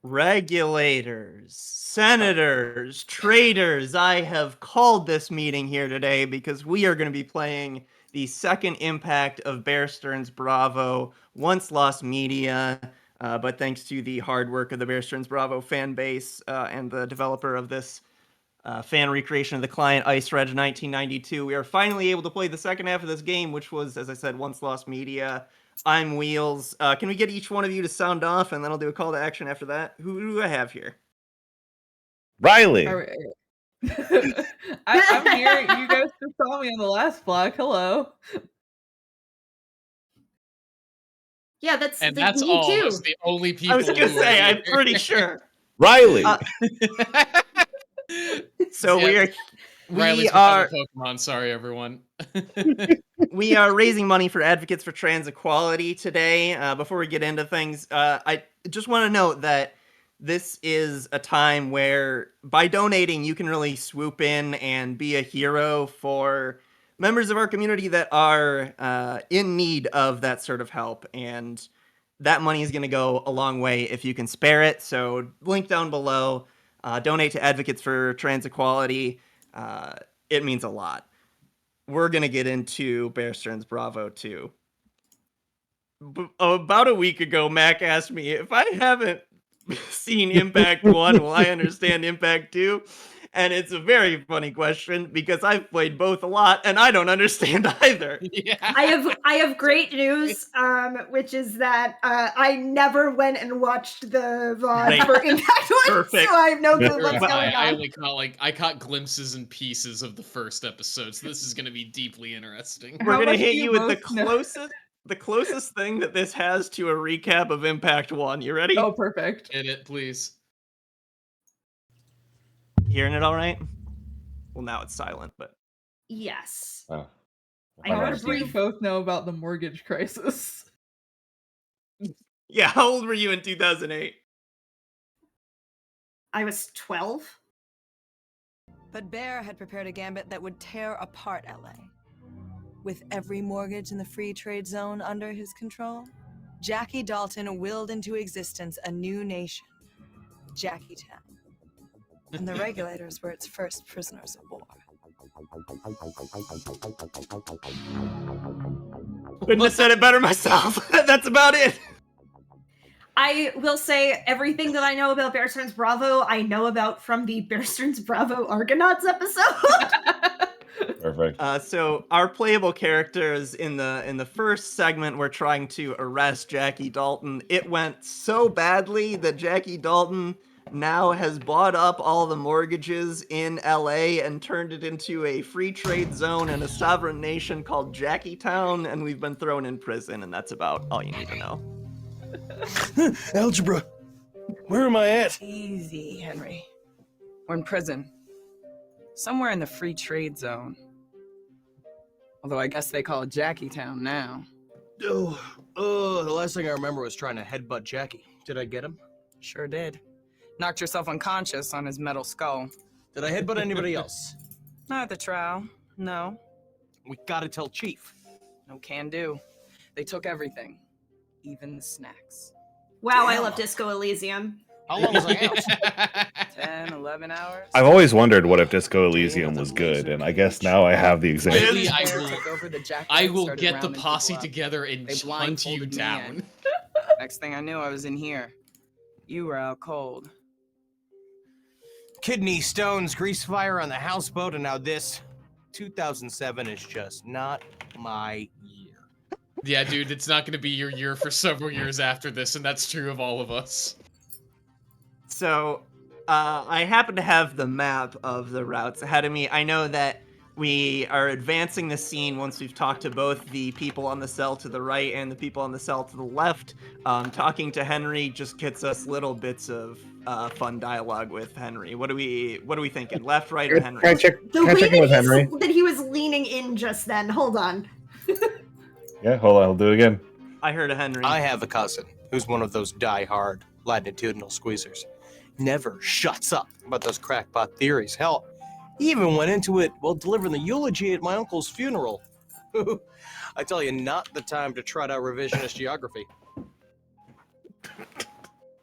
Regulators, senators, traitors, I have called this meeting here today because we are going to be playing the second impact of Bear Stearns Bravo, Once Lost Media, but thanks to the hard work of the Bear Stearns Bravo fan base and the developer of this fan recreation of the client, Ice Reg 1992, we are finally able to play the second half of this game, which was, as I said, Once Lost Media. I'm Wheels. Can we get each one of you to sound off, and then I'll do a call to action after that? Who do I have here? Riley. I'm here. You guys just saw me on the last block. Hello. Yeah, that's and me that's all. too. That's the only people. I was gonna say, I'm pretty sure. Riley. So Yeah. we Riley's are Pokemon. Sorry, everyone. we are raising money for Advocates for Trans Equality today. Before we get into things, I just want to note that this is a time where, by donating, you can really swoop in and be a hero for members of our community that are in need of that sort of help. And that money is going to go a long way if you can spare it. So link down below. Donate to Advocates for Trans Equality. It means a lot. We're going to get into Bear Stearns Bravo 2. About a week ago, Mac asked me, if I haven't seen Impact 1, will I understand Impact 2? And it's a very funny question because I've played both a lot and I don't understand either. Yeah. I have great news, which is that I never went and watched the VOD for Impact 1, Perfect. so I have no clue what's going I on. only caught glimpses and pieces of the first episode, so this is going to be deeply interesting. We're How going to much hit do you you with the both know? closest thing that this has to a recap of Impact 1. You ready? Oh, perfect. Hit it, please. Hearing it all right? Well, now it's silent, but Yes. Oh. I How heard a much do you brief. both know about the mortgage crisis? yeah, how old were you in 2008? I was 12. But Bear had prepared a gambit that would tear apart LA. With every mortgage in the free trade zone under his control, Jackie Dalton willed into existence a new nation, Jackietown. And the regulators were its first prisoners of war. Couldn't have said it better myself. That's about it. I will say everything that I know about Bear Stearns Bravo, I know about from the Bear Stearns Bravo Argonauts episode. Perfect. So our playable characters in the first segment were trying to arrest Jackie Dalton. It went so badly that Jackie Dalton now has bought up all the mortgages in LA and turned it into a free trade zone and a sovereign nation called Jackietown, and we've been thrown in prison, and that's about all you need to know. Algebra. Where am I at? Easy, Henry. We're in prison. Somewhere in the free trade zone. Although I guess they call it Jackietown now. Oh, the last thing I remember was trying to headbutt Jackie. Did I get him? Sure did. Knocked yourself unconscious on his metal skull. Did I headbutt anybody else? Not at the trial. No. We gotta tell Chief. No can do. They took everything. Even the snacks. Wow, I love Disco Elysium. How long was I out? 10, 11 hours. I've always wondered what if Disco Elysium was good, and I guess now I have the example. Really, Bear took over the Jackie I and will started get the rounding posse people up. together and They hunt you blindfolded me down. in. Next thing I knew, I was in here. You were out cold. Kidney stones, grease fire on the houseboat, and now this. 2007 is just not my year. Yeah, dude, it's not going to be your year for several years after this, and that's true of all of us. So, I happen to have the map of the routes ahead of me. I know that we are advancing the scene once we've talked to both the people on the cell to the right and the people on the cell to the left. Talking to Henry just gets us little bits of fun dialogue with Henry. What are we thinking? Left, right, or Henry? The way Henry? that he was leaning in just then. Hold on. Yeah, hold on, I'll do it again. I heard a Henry. I have a cousin who's one of those die-hard latitudinal squeezers. Never shuts up about those crackpot theories. Hell, he even went into it while delivering the eulogy at my uncle's funeral. I tell you, not the time to trot out revisionist geography.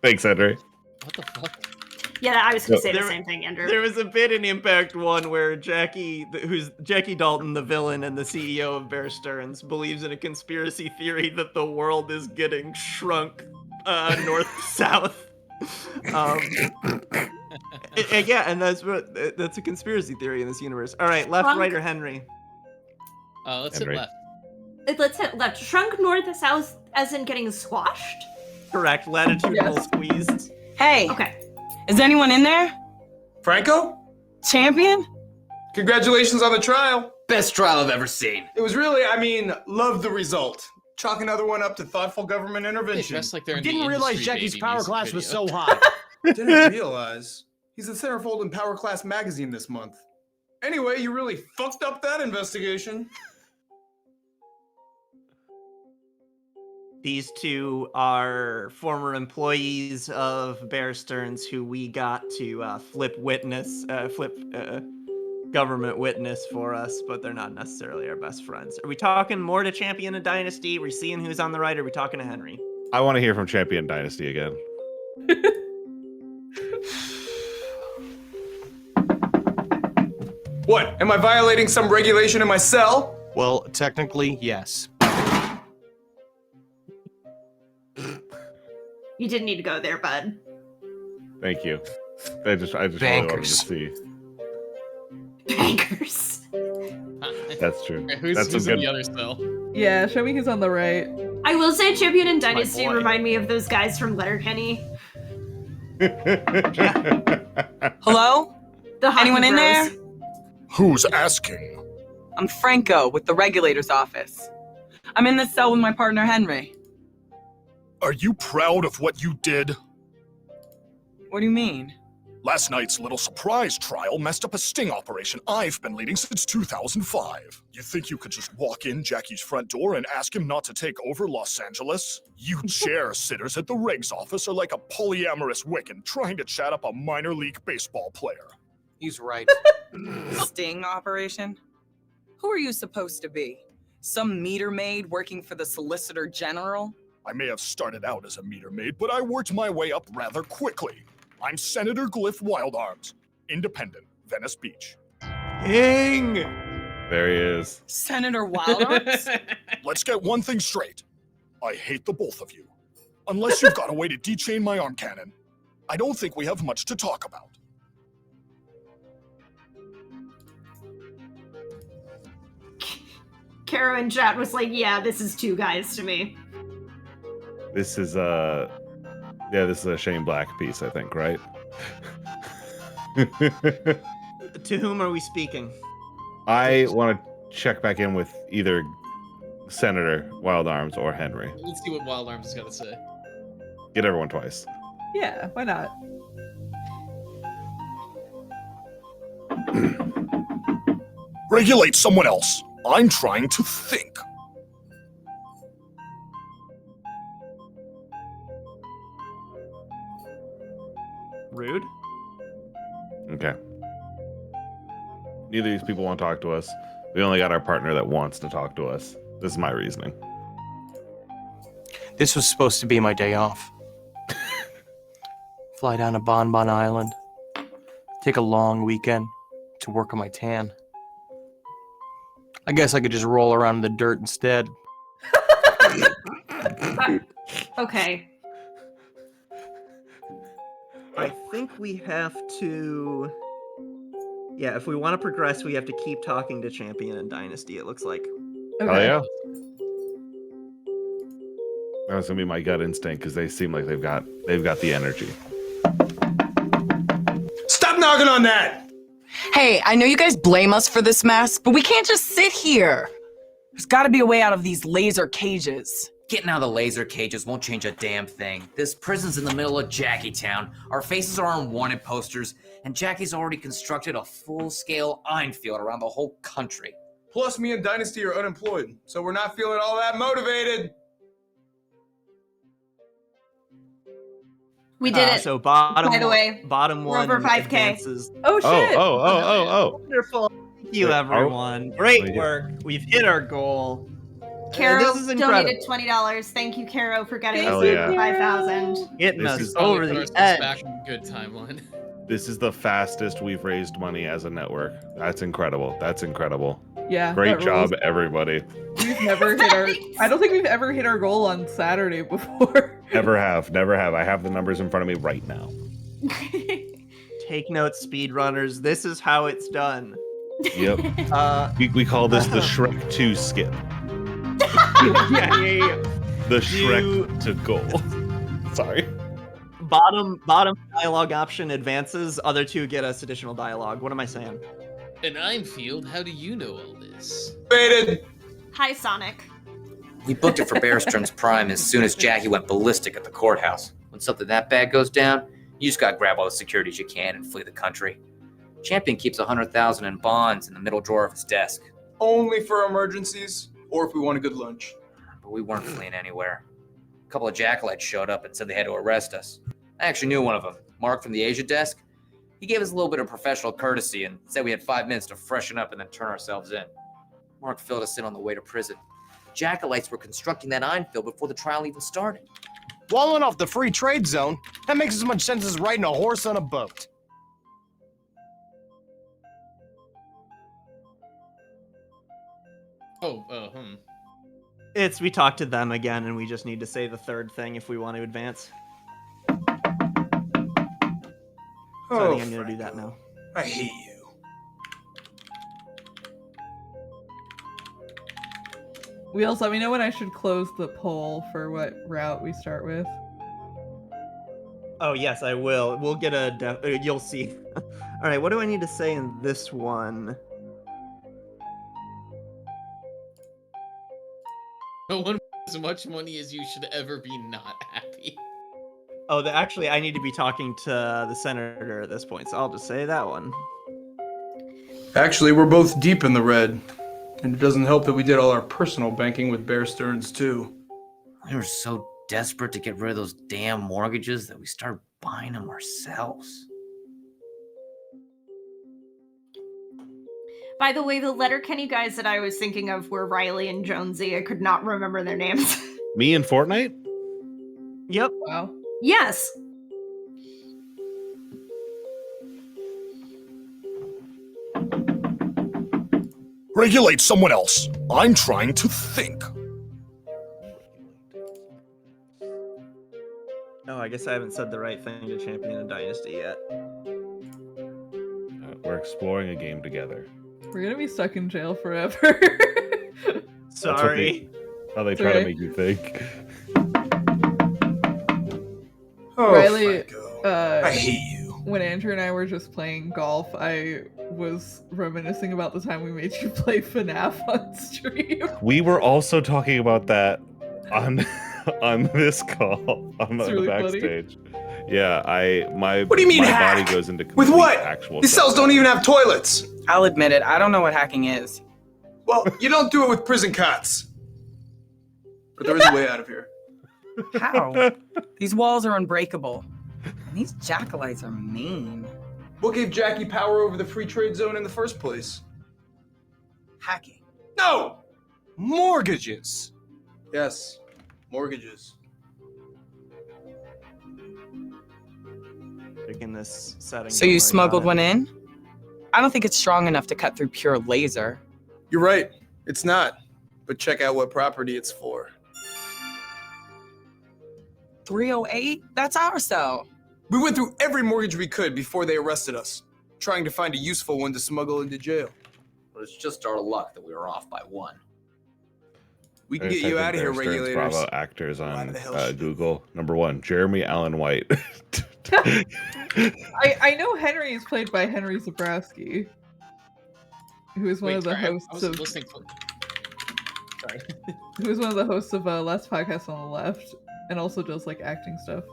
Thanks, Henry. What the fuck? Yeah, I was going to say the There- same thing, Andrew. There was a bit in Impact 1 where who's Jackie Dalton, the villain and the CEO of Bear Stearns, believes in a conspiracy theory that the world is getting shrunk north-south. Yeah, and that's a conspiracy theory in this universe. All right, left, Shrunk. right, or Henry? Let's Henry. hit left. Let's hit left. Shrunk north and south, as in getting squashed? Correct. Latitudinal Yes. squeezed. Hey, Okay. is anyone in there? Franco? Champion? Congratulations on the trial. Best trial I've ever seen. It was really, loved the result. Chalk another one up to thoughtful government They intervention. dress like they're in Didn't the realize Industry Jackie's Baby power music class was video. so high. Didn't realize. He's the centerfold in Power Class magazine this month. Anyway, you really fucked up that investigation. These two are former employees of Bear Stearns who we got to flip government witness for us, but they're not necessarily our best friends. Are we talking more to Champion and Dynasty? Are we seeing who's on the right? Or are we talking to Henry? I want to hear from Champion Dynasty again. What? Am I violating some regulation in my cell? Well, technically, yes. You didn't need to go there, bud. Thank you. I just really wanted to Bankers. see. Bankers. That's true. Okay, who's That's in some the good. other cell? Yeah, show me who's on the right. I will say Champion and Dynasty boy. remind me of those guys from Letterkenny. Hello? The hockey Anyone in bros. there? Who's asking? I'm Franco with the regulator's office. I'm in this cell with my partner Henry. Are you proud of what you did? What do you mean? Last night's little surprise trial messed up a sting operation I've been leading since 2005. You think you could just walk in Jackie's front door and ask him not to take over Los Angeles? You chair sitters at the regs office are like a polyamorous Wiccan trying to chat up a minor league baseball player. He's right. Sting operation? Who are you supposed to be? Some meter maid working for the Solicitor General? I may have started out as a meter maid, but I worked my way up rather quickly. I'm Senator Glyph Wildarms, independent, Venice Beach. King! There he is. Senator Wildarms? Let's get one thing straight. I hate the both of you. Unless you've got a way to dechain my arm cannon, I don't think we have much to talk about. Kara in chat was like, yeah, this is two guys to me. This is this is a Shane Black piece, I think, right? To whom are we speaking? I want to check back in with either Senator Wildarms or Henry. Let's see what Wild Arms has got to say. Get everyone twice. Yeah, why not? Regulate someone else. I'm trying to think. Rude? Okay. Neither of these people want to talk to us. We only got our partner that wants to talk to us. This is my reasoning. This was supposed to be my day off. Fly down to Bonbon Island. Take a long weekend to work on my tan. I guess I could just roll around in the dirt instead. Okay. I think we have to... Yeah, if we want to progress, we have to keep talking to Champion and Dynasty, it looks like. Oh yeah. That's gonna be my gut instinct because they seem like they've got the energy. Stop knocking on that! Hey, I know you guys blame us for this mess, but we can't just sit here. There's gotta be a way out of these laser cages. Getting out of the laser cages won't change a damn thing. This prison's in the middle of Jackie Town. Our faces are on wanted posters, and Jackie's already constructed a full-scale Einfield around the whole country. Plus, me and Dynasty are unemployed, so we're not feeling all that motivated. We did it. So bottom By the way, bottom we're one over 5K. advances. Oh shit! Oh. Wonderful. Thank you, Wait, everyone. we Great did. work. We've hit our goal. Caro This is donated incredible. $20. Thank you, Caro, for getting Hell us yeah. 5,000. Getting This us is- Probably over put the ourselves edge. back in a good timeline. This is the fastest we've raised money as a network. That's incredible. That's incredible. Yeah. Great that job, rules. everybody. We've never hit our. Thanks. I don't think we've ever hit our goal on Saturday before. Never have. Never have. I have the numbers in front of me right now. Take notes, speedrunners. This is how it's done. Yep. We call this the Shrek 2 skip. yeah. The Shrek to goal. Sorry. Bottom dialogue option advances. Other two get us additional dialogue. What am I saying? And Einfield, how do you know all this? Baited. Hi, Sonic. We booked it for Bear Stearns Prime as soon as Jackie went ballistic at the courthouse. When something that bad goes down, you just gotta grab all the securities you can and flee the country. Champion keeps $100,000 in bonds in the middle drawer of his desk. Only for emergencies, or if we want a good lunch. But we weren't fleeing anywhere. A couple of jackalites showed up and said they had to arrest us. I actually knew one of them, Mark from the Asia desk. He gave us a little bit of professional courtesy and said we had 5 minutes to freshen up and then turn ourselves in. Mark filled us in on the way to prison. Jackalites were constructing that Einfield before the trial even started. Walling off the free trade zone? That makes as much sense as riding a horse on a boat. We talked to them again, and we just need to say the third thing if we want to advance. So I think I'm gonna do that now. I hate you. Wheels, let me know when I should close the poll for what route we start with. Oh yes, I will. We'll get you'll see. All right, what do I need to say in this one? No one as much money as you should ever be not happy. Oh, actually, I need to be talking to the senator at this point, so I'll just say that one. Actually, we're both deep in the red. And it doesn't help that we did all our personal banking with Bear Stearns, too. We were so desperate to get rid of those damn mortgages that we started buying them ourselves. By the way, the Letterkenny guys that I was thinking of were Riley and Jonesy. I could not remember their names. Me and Fortnite? Yep. Wow. Yes. Regulate someone else. I'm trying to think. Oh, I guess I haven't said the right thing to champion a dynasty yet. We're exploring a game together. We're gonna be stuck in jail forever. Sorry. How they try to make you think. Oh, Riley, I hate you. When Andrew and I were just playing golf, I was reminiscing about the time we made you play FNAF on stream. We were also talking about that on this call on the really backstage. Yeah, What do you mean my hack? body goes into With complete what? actual These cells don't even have toilets. I'll admit it, I don't know what hacking is. Well, you don't do it with prison cots. But there is a way out of here. How? These walls are unbreakable. And these jackalites are mean. What gave Jackie power over the free trade zone in the first place? Hacking. No! Mortgages. Yes, mortgages. In this setting. So you smuggled one in? I don't think it's strong enough to cut through pure laser. You're right, it's not. But check out what property it's for. 308? That's our cell. We went through every mortgage we could before they arrested us, trying to find a useful one to smuggle into jail. But it's just our luck that we were off by one. We can get you out of here, Stearns regulators. Bravo actors on the hell Google. Number 1, Jeremy Allen White. I know Henry is played by Henry Zabrowski, who is one of the hosts of. Sorry. Who is one of the hosts of Last Podcast on the Left, and also does like acting stuff.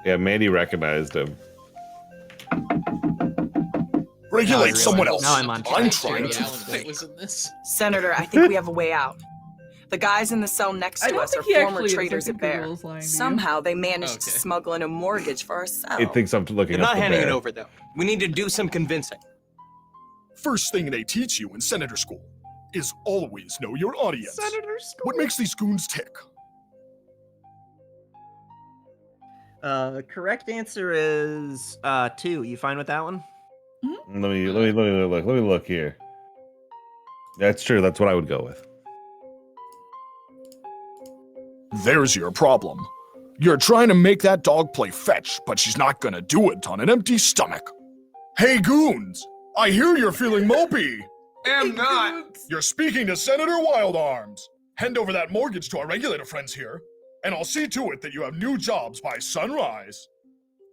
Yeah, Mandy recognized him. Regulate someone else. Now I'm on I'm track. trying to Alan think. was in this. Senator, I think we have a way out. The guys in the cell next I to don't us are think he former actually is. I traders think at Bear. Google's lying to you. Somehow they managed to Okay. smuggle in a mortgage for our cell. It thinks I'm looking You're up not the handing bear. it over, though. We need to do some convincing. First thing they teach you in senator school. is always know your audience. Senator School. What makes these goons tick? Correct answer is 2. You fine with that one? Let me look here. That's true. That's what I would go with. There's your problem. You're trying to make that dog play fetch, but she's not gonna do it on an empty stomach. Hey, goons! I hear you're feeling mopey. Am not. You're speaking to Senator Wild Arms. Hand over that mortgage to our regulator friends here, and I'll see to it that you have new jobs by sunrise.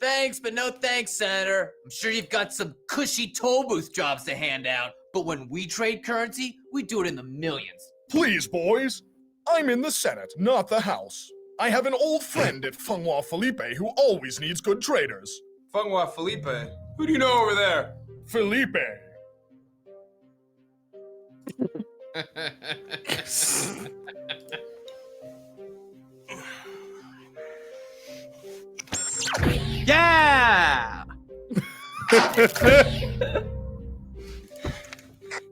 Thanks, but no thanks, Senator. I'm sure you've got some cushy toll booth jobs to hand out, but when we trade currency, we do it in the millions. Please, boys. I'm in the Senate, not the House. I have an old friend at Funghua Felipe who always needs good traders. Funghua Felipe? Who do you know over there? Felipe. Yeah!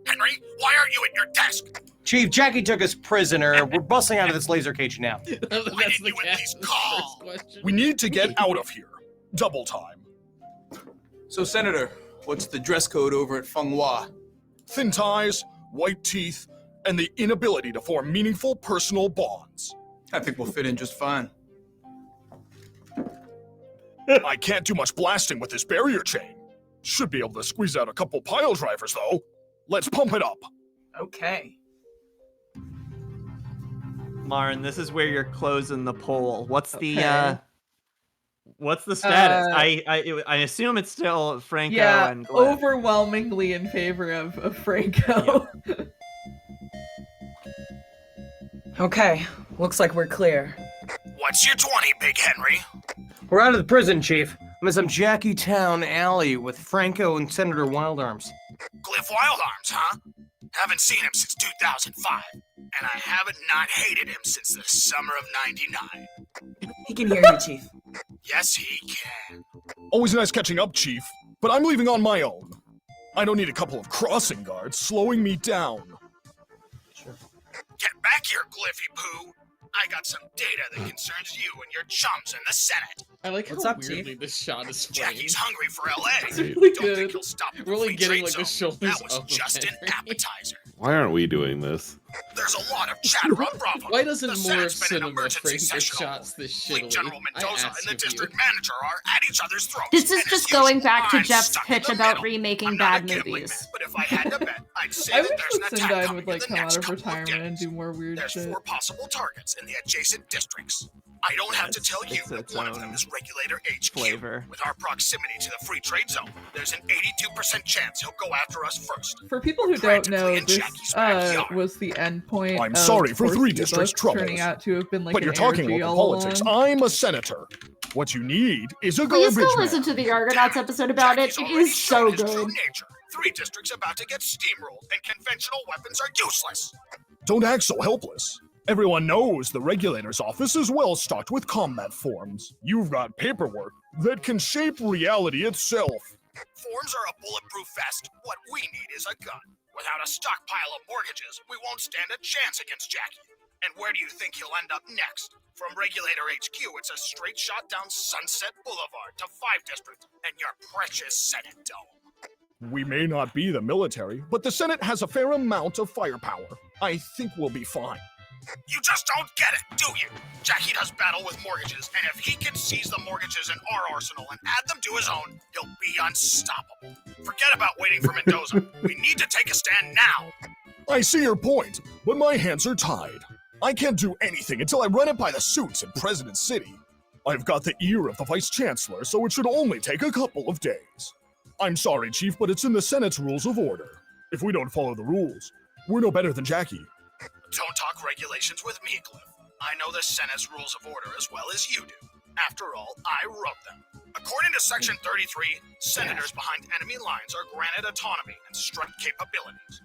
Henry, why aren't you at your desk? Chief, Jackie took us prisoner. We're busting out of this laser cage now. Why didn't you at least call? We need to get out of here. Double time. So, Senator, what's the dress code over at Funghua? Thin ties, white teeth, and the inability to form meaningful personal bonds. I think we'll fit in just fine. I can't do much blasting with this barrier chain. Should be able to squeeze out a couple pile drivers, though. Let's pump it up. Okay. Lauren, this is where you're closing the poll. What's the Okay. what's the status? I assume it's still Franco Yeah, and Glenn. overwhelmingly in favor of Franco. Okay, looks like we're clear. What's your 20, Big Henry? We're out of the prison, Chief. I'm in some Jackie Town alley with Franco and Senator Wild Arms. Cliff Wild Arms, huh? Haven't seen him since 2005, and I haven't not hated him since the summer of '99. He can hear you, Chief. Yes, he can. Always nice catching up, Chief, but I'm leaving on my own. I don't need a couple of crossing guards slowing me down. Sure. Get back here, Gliffy Poo. I got some data that concerns you and your chums in the Senate. I like What's how up, weirdly Chief? this shot is framed. Jackie's hungry for LA. It's really Don't good. think he'll stop at the We're only free getting trade like the zone. shoulders That was up of just an Henry. appetizer. Why aren't we doing this? There's a lot of chatter on Bravo. Why doesn't The more Senate's been in cinema emergency frame their session all shots this Like shittily? General I Mendoza ask and the of you. district manager are at each other's throats. This and is as just going usual, back to I'm Jeff's stuck in pitch the about middle. remaking I'm not bad a gambling movies. man, but if I had to bet, I'd say I that wish there's an that attack Syndyne coming would in like the come out next of couple of retirement and days. do more weird There's shit. 4 possible targets in the adjacent districts. I don't have to tell you it's that its one of them own is Regulator HQ. flavor. With our proximity to the free trade zone, there's an 82% chance he'll go after us first. For people who don't know, this was the end point I'm of sorry for 3 Forsky districts' books troubles. turning out to have been like But an you're talking ARG local all politics. along. I'm a senator. What you need is a Please garbage go listen man. to the Argonauts episode about it. Jackie's It already is shown so his true good. nature. 3 districts about to get steamrolled, and conventional weapons are useless. Don't act so helpless. Everyone knows the regulator's office is well stocked with combat forms. You've got paperwork that can shape reality itself. Forms are a bulletproof vest. What we need is a gun. Without a stockpile of mortgages, we won't stand a chance against Jackie. And where do you think he'll end up next? From Regulator HQ, it's a straight shot down Sunset Boulevard to 5 District and your precious Senate dome. We may not be the military, but the Senate has a fair amount of firepower. I think we'll be fine. You just don't get it, do you? Jackie does battle with mortgages, and if he can seize the mortgages in our arsenal and add them to his own, he'll be unstoppable. Forget about waiting for Mendoza. We need to take a stand now. I see your point, but my hands are tied. I can't do anything until I run it by the suits in President City. I've got the ear of the Vice Chancellor, so it should only take a couple of days. I'm sorry, Chief, but it's in the Senate's rules of order. If we don't follow the rules, we're no better than Jackie. Don't talk regulations with me, Cliff. I know the Senate's rules of order as well as you do. After all, I wrote them. According to Section 33, senators behind enemy lines are granted autonomy and strike capabilities.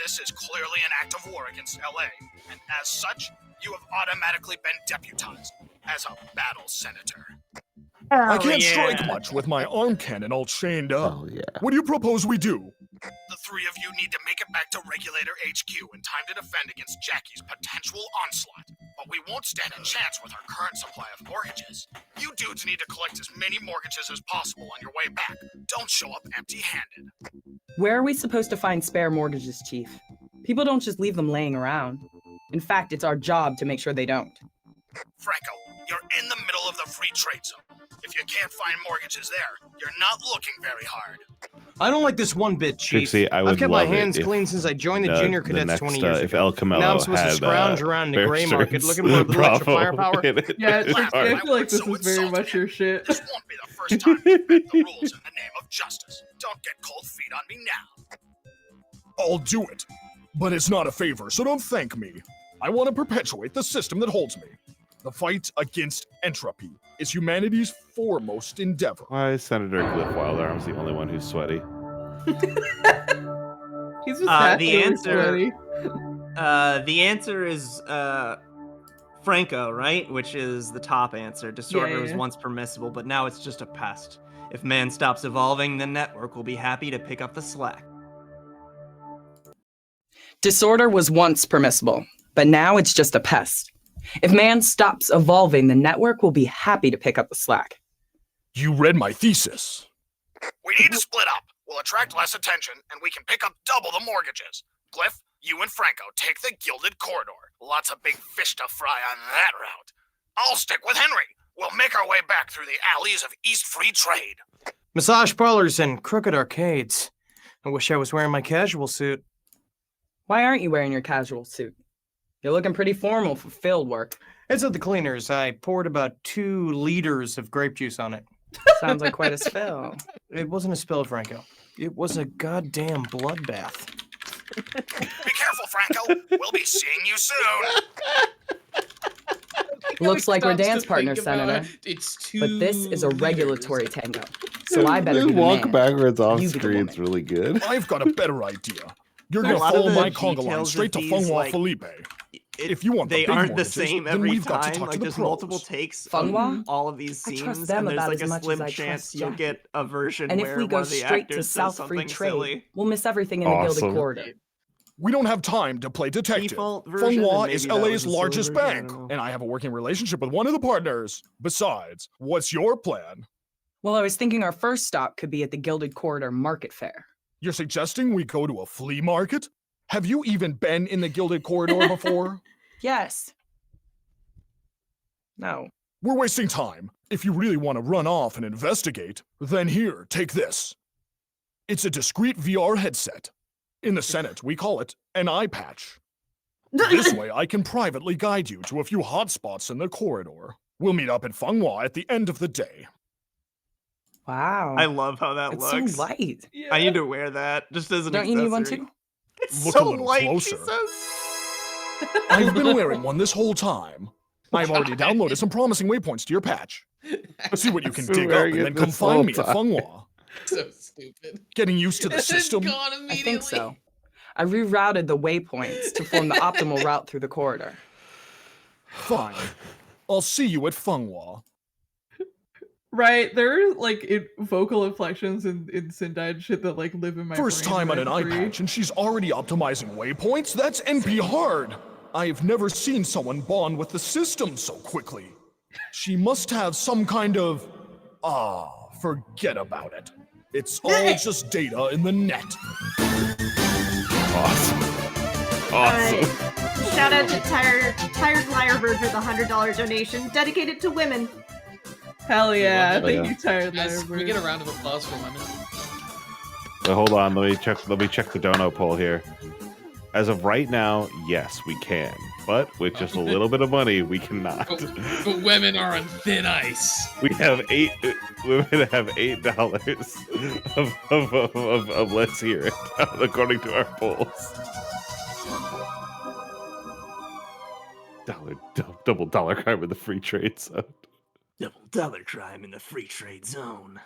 This is clearly an act of war against LA, and as such, you have automatically been deputized as a battle senator. I can't strike much with my arm cannon all chained up. Oh, yeah. What do you propose we do? The three of you need to make it back to Regulator HQ in time to defend against Jackie's potential onslaught. But we won't stand a chance with our current supply of mortgages. You dudes need to collect as many mortgages as possible on your way back. Don't show up empty-handed. Where are we supposed to find spare mortgages, Chief? People don't just leave them laying around. In fact, it's our job to make sure they don't. Franco, you're in the middle of the free trade zone. If you can't find mortgages there, you're not looking very hard. I don't like this one bit, Chief. Trixie, I would I've kept my love it hands if clean since I joined the junior cadets next, 20 years if ago. El Camelo Now I'm supposed to had, scrounge around the gray market Bear looking for a little extra Bravo firepower. in it. Yeah, It's Trixie, hard. I feel like this is very much your shit. This won't be the first time you bend the rules in the name of justice. Don't get cold feet on me now. I'll do it. But it's not a favor, so don't thank me. I want to perpetuate the system that holds me. The fight against entropy is humanity's foremost endeavor. Why is Senator Cliff Wildarms the only one who's sweaty? He's just the answer is Franco, right? Which is the top answer. Disorder was once permissible, but now it's just a pest. If man stops evolving, the network will be happy to pick up the slack. Disorder was once permissible, but now it's just a pest. If man stops evolving, the network will be happy to pick up the slack. You read my thesis. We need to split up. We'll attract less attention, and we can pick up double the mortgages. Cliff, you and Franco take the Gilded Corridor. Lots of big fish to fry on that route. I'll stick with Henry. We'll make our way back through the alleys of East Free Trade. Massage parlors and crooked arcades. I wish I was wearing my casual suit. Why aren't you wearing your casual suit? You're looking pretty formal for field work. It's at the cleaners. I poured about 2 liters of grape juice on it. Sounds like quite a spill. It wasn't a spill, Franco. It was a goddamn bloodbath. Be careful, Franco. We'll be seeing you soon. Looks like we're dance partners, Think about Senator. it. It's 2 But this is a liters. regulatory tango, so I better This be the walk man. backwards off You be the screen woman. is really good. I've got a better idea. You're A gonna lot of follow the my conga line details straight to of these, Feng Hua like, Felipe. If you want the They big aren't the mortgages, same then every we've got to time. talk Like to the there's pros. multiple takes Feng Hua? of all of these I scenes, trust them and there's about like as a much slim as I chance trust you'll Jack. get a version And where if we one go of the straight actors to says South Free something Trade, silly. we'll miss everything in the Awesome. Gilded Corridor. We don't have time to play detective. Default Feng version, Hua and is maybe that was LA's the silly largest version, I bank, don't know. and I have a working relationship with one of the partners. Besides, what's your plan? Well, I was thinking our first stop could be at the Gilded Corridor Market Fair. You're suggesting we go to a flea market? Have you even been in the Gilded Corridor before? Yes. No. We're wasting time. If you really want to run off and investigate, then here, take this. It's a discrete VR headset. In the Senate, we call it an eye patch. This way, I can privately guide you to a few hotspots in the corridor. We'll meet up at Feng Hua at the end of the day. Wow. I love how that It's looks. so light. I need to wear that just as an Don't you need one accessory. too? It's Look so a little light, closer. she says. I've been wearing one this whole time. I've already downloaded some promising waypoints to your patch. Let's see what you can Been dig up wearing and it then come this find whole me at time. Feng Hua. So stupid. Getting used to the It's system. gone I immediately. think so. I rerouted the waypoints to form the optimal route through the corridor. Fine. I'll see you at Feng Hua. Right, there are like vocal inflections in Syndyne shit that like live in my First brain time on an eye rent-free. patch and she's already optimizing waypoints? That's NP hard. I've never seen someone bond with the system so quickly. She must have some kind of... forget about it. It's all just data in the net. Awesome. Awesome. Shout out to Tired Lyrebird for the $100 donation dedicated to women. Hell yeah! love it. Thank you, Tired Guys, can we Lyrebird. get a round of applause for women? But hold on, let me check the dono poll here. As of right now, yes, we can. But with just a little bit of money, we cannot. But women are on thin ice. We have women have $8 of let's hear it, according to our polls. Double dollar crime in the free trade zone. Double dollar crime in the free trade zone.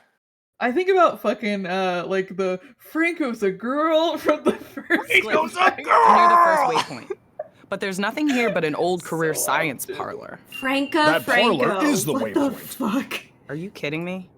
I think about fucking like the Franco's a girl from the first. Franco's a Near the girl! first waypoint. But there's nothing here but an old career science parlor. Franco. That parlor is the what the waypoint. fuck? Are you kidding me?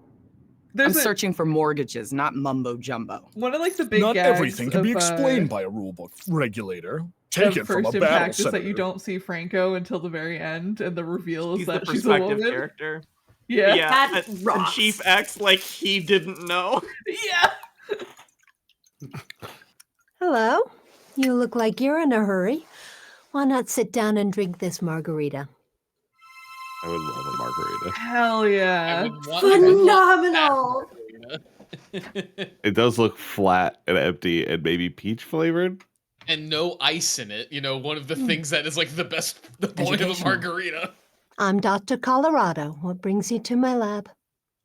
I'm searching for mortgages, not mumbo jumbo. One of like the big Not gags everything can be of, explained by a rulebook regulator. of Take it from a First battle Impact is that senator. you don't see Franco until the very end, and the reveal is He's that the she's a perspective woman. character. Yeah. That and rocks. Chief acts like he didn't know. Yeah. Hello. You look like you're in a hurry. Why not sit down and drink this margarita? I would love a margarita. Hell yeah. Phenomenal. It does look flat and empty and maybe peach flavored. And no ice in it. You know, one of the things that is like the point of a margarita. I'm Dr. Colorado. What brings you to my lab?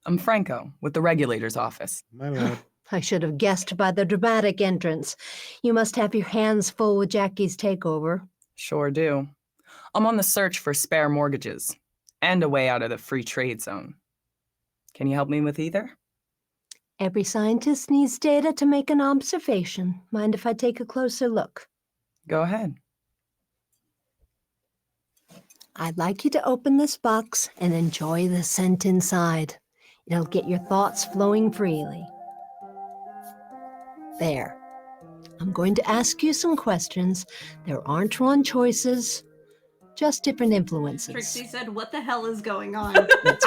I'm Franco, with the regulator's office. My lab. I should have guessed by the dramatic entrance. You must have your hands full with Jackie's takeover. Sure do. I'm on the search for spare mortgages and a way out of the free trade zone. Can you help me with either? Every scientist needs data to make an observation. Mind if I take a closer look? Go ahead. I'd like you to open this box and enjoy the scent inside. It'll get your thoughts flowing freely. There. I'm going to ask you some questions. There aren't wrong choices, just different influences. Trixie said, "What the hell is going on?"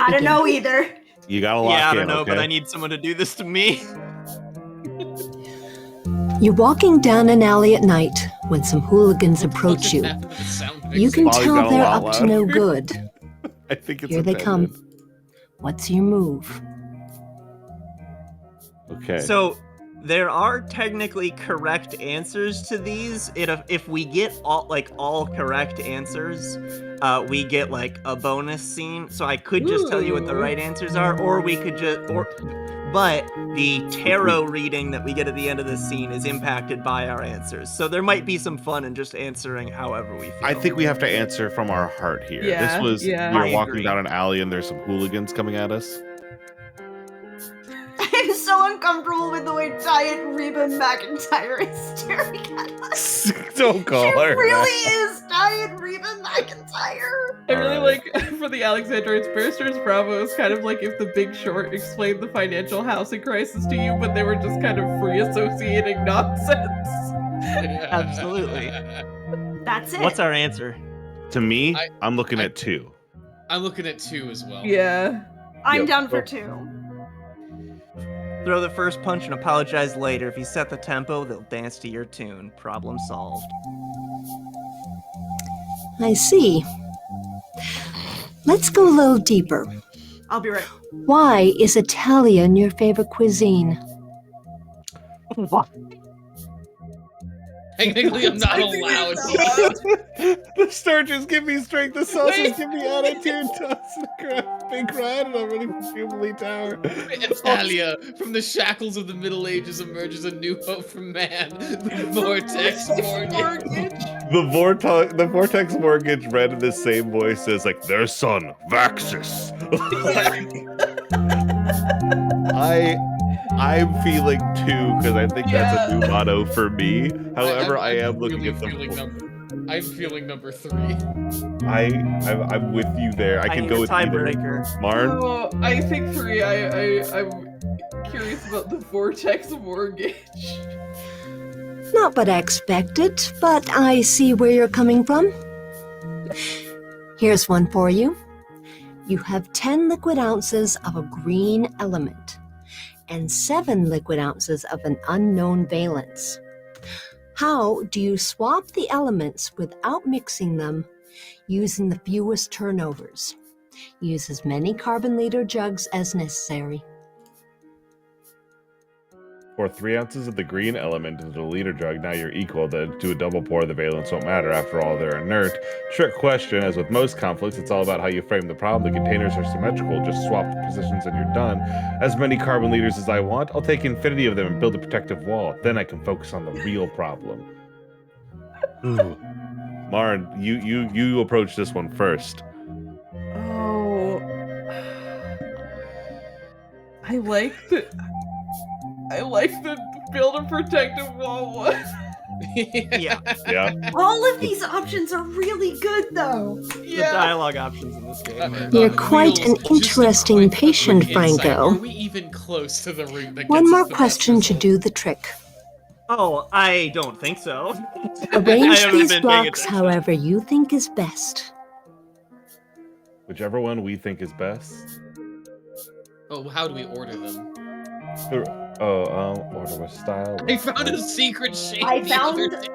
I don't know either. You gotta lock Yeah, I in, don't know, okay? but I need someone to do this to me. You're walking down an alley at night when some hooligans approach you. You can Molly tell got a they're lot up to no louder. good. I think it's Here they intended. come. What's your move? Okay. So there are technically correct answers to these. If we get all correct answers, we get like a bonus scene. So I could just tell you what the right answers are, or we could but the tarot reading that we get at the end of this scene is impacted by our answers. So there might be some fun in just answering however we feel. I think we have to answer from our heart here. Yeah, This was yeah. we're I walking agree. down an alley and there's some hooligans coming at us. I'm so uncomfortable with the way Giant Reba McIntyre is staring at us. Don't call She her. really is Giant Reba McIntyre. I really Alright. like, for the Alexandroids, Barristers Bravo is kind of like if the Big Short explained the financial housing crisis to you, but they were just kind of free associating nonsense. Absolutely. That's it. What's our answer? To me, I'm looking at 2. I'm looking at 2 as well. Yeah. I'm Yep. down for 2. Throw the first punch and apologize later. If you set the tempo, they'll dance to your tune. Problem solved. I see. Let's go a little deeper. I'll be right. Why is Italian your favorite cuisine? Technically, I'm not allowed to. The starches give me strength, the sauces give me attitude, toss the crap, big ride, and I'm ready for Jubilee Tower. Italia, from the shackles of the Middle Ages emerges a new hope for man. The Vortex Mortgage. The Vortex Mortgage read in the same voice as like their son, Vaxis. I'm feeling 2 because I think that's a new motto for me. However, I am looking at I'm feeling number 3. I'm with you there. I can need go a with either. tiebreaker. Marn? Oh, I think 3. I'm curious about the Vortex Mortgage. Not what I expected, but I see where you're coming from. Here's one for you. You have 10 liquid ounces of a green element and 7 liquid ounces of an unknown valence. How do you swap the elements without mixing them using the fewest turnovers? Use as many carbon liter jugs as necessary. Pour 3 ounces of the green element into the liter jug. Now you're equal. Then do a double pour. The valence won't matter. After all, they're inert. Trick question. As with most conflicts, it's all about how you frame the problem. The containers are symmetrical. Just swap the positions and you're done. As many carbon liters as I want, I'll take infinity of them and build a protective wall. Then I can focus on the real problem. Ooh. Marn, you approach this one first. Oh. I like the build a protective wall one. Yeah. Yeah. All of these options are really good, though. The dialogue options in this game. You're quite an interesting patient, Franco. Are we even close to the route that One gets more us the best question should result? do the trick. Oh, I don't think so. I Arrange haven't these been paying blocks attention. however you think is best. Whichever one we think is best. Oh, how do we order them? Order with style. I found a secret shape. I the other found day.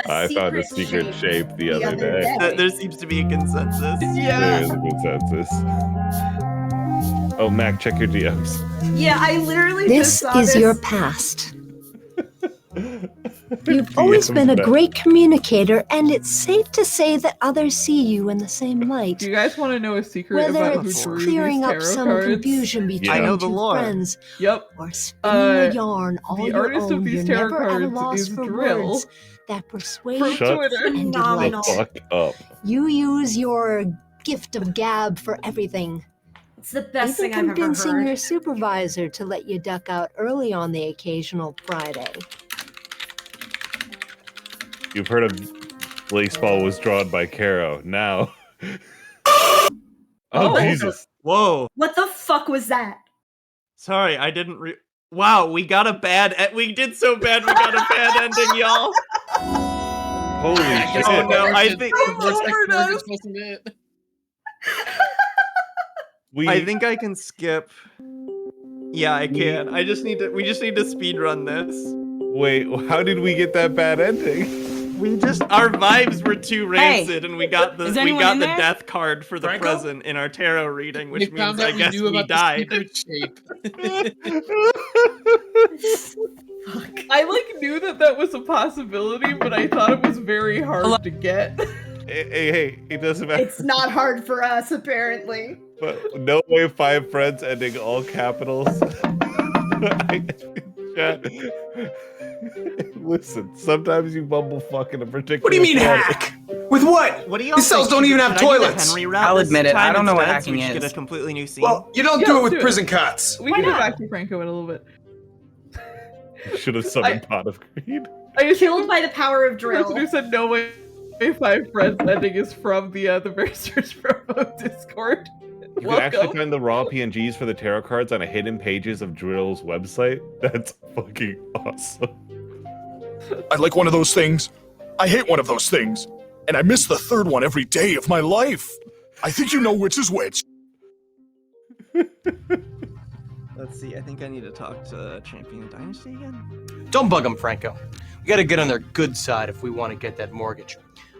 I found a secret shape the other day. There seems to be a consensus. There is a consensus. Oh, Mac, check your DMs. Yeah, I literally This just saw is this. your past. You've always been a great communicator, and it's safe to say that others see you in the same light. Do you guys want to know a secret Whether about who it's drew clearing these up tarot some cards? confusion between I know the two lore. friends, Yep. or spinning a yarn all the your artist own, of these you're tarot never at a cards loss is for Drill. words that persuade From Shut Twitter. and Phenomenal. delight. the fuck up. You use your gift of gab for everything. It's the best Even thing I've ever convincing heard. your supervisor to let you duck out early on the occasional Friday. You've heard of Baseball was drawn by Caro. Now. Oh, Jesus. Whoa. What the fuck was that? Sorry, I didn't Wow, we got a bad we did so bad we got a bad ending, y'all. Holy shit. Oh no, I think I think I can skip. Yeah, I can. We just need to speed run this. Wait, how did we get that bad ending? Our vibes were too rancid, and we got the is anyone in there? death card for the Franco? present in our tarot reading, which We means found I out we guess knew we about the died. secret shape. I knew that was a possibility, but I thought it was very hard to get. Hey, it doesn't matter. It's not hard for us, apparently. But no way 5 friends ending all capitals. Chat. Listen, sometimes you bumblefuck in a particular. What do you mean manner. hack? With what? What do y'all These cells think? don't even Should have I do the toilets. Henry route I'll this admit it, I time don't know what instead, so we hacking should is. get a completely new scene. Well, you don't Yeah, do it let's with do it. prison cuts. We can go back to Franco in a little bit. Should have summoned Pot of Greed. I just Killed by the power of the person drill. who said no way 5 friends ending is from the Barristers Promo Discord. You can actually find the raw PNGs for the tarot cards on a hidden pages of Drill's website. That's fucking awesome. I like one of those things. I hate one of those things. And I miss the third one every day of my life. I think you know which is which. Let's see. I think I need to talk to Champion Dynasty again. Don't bug them, Franco. We gotta get on their good side if we want to get that mortgage.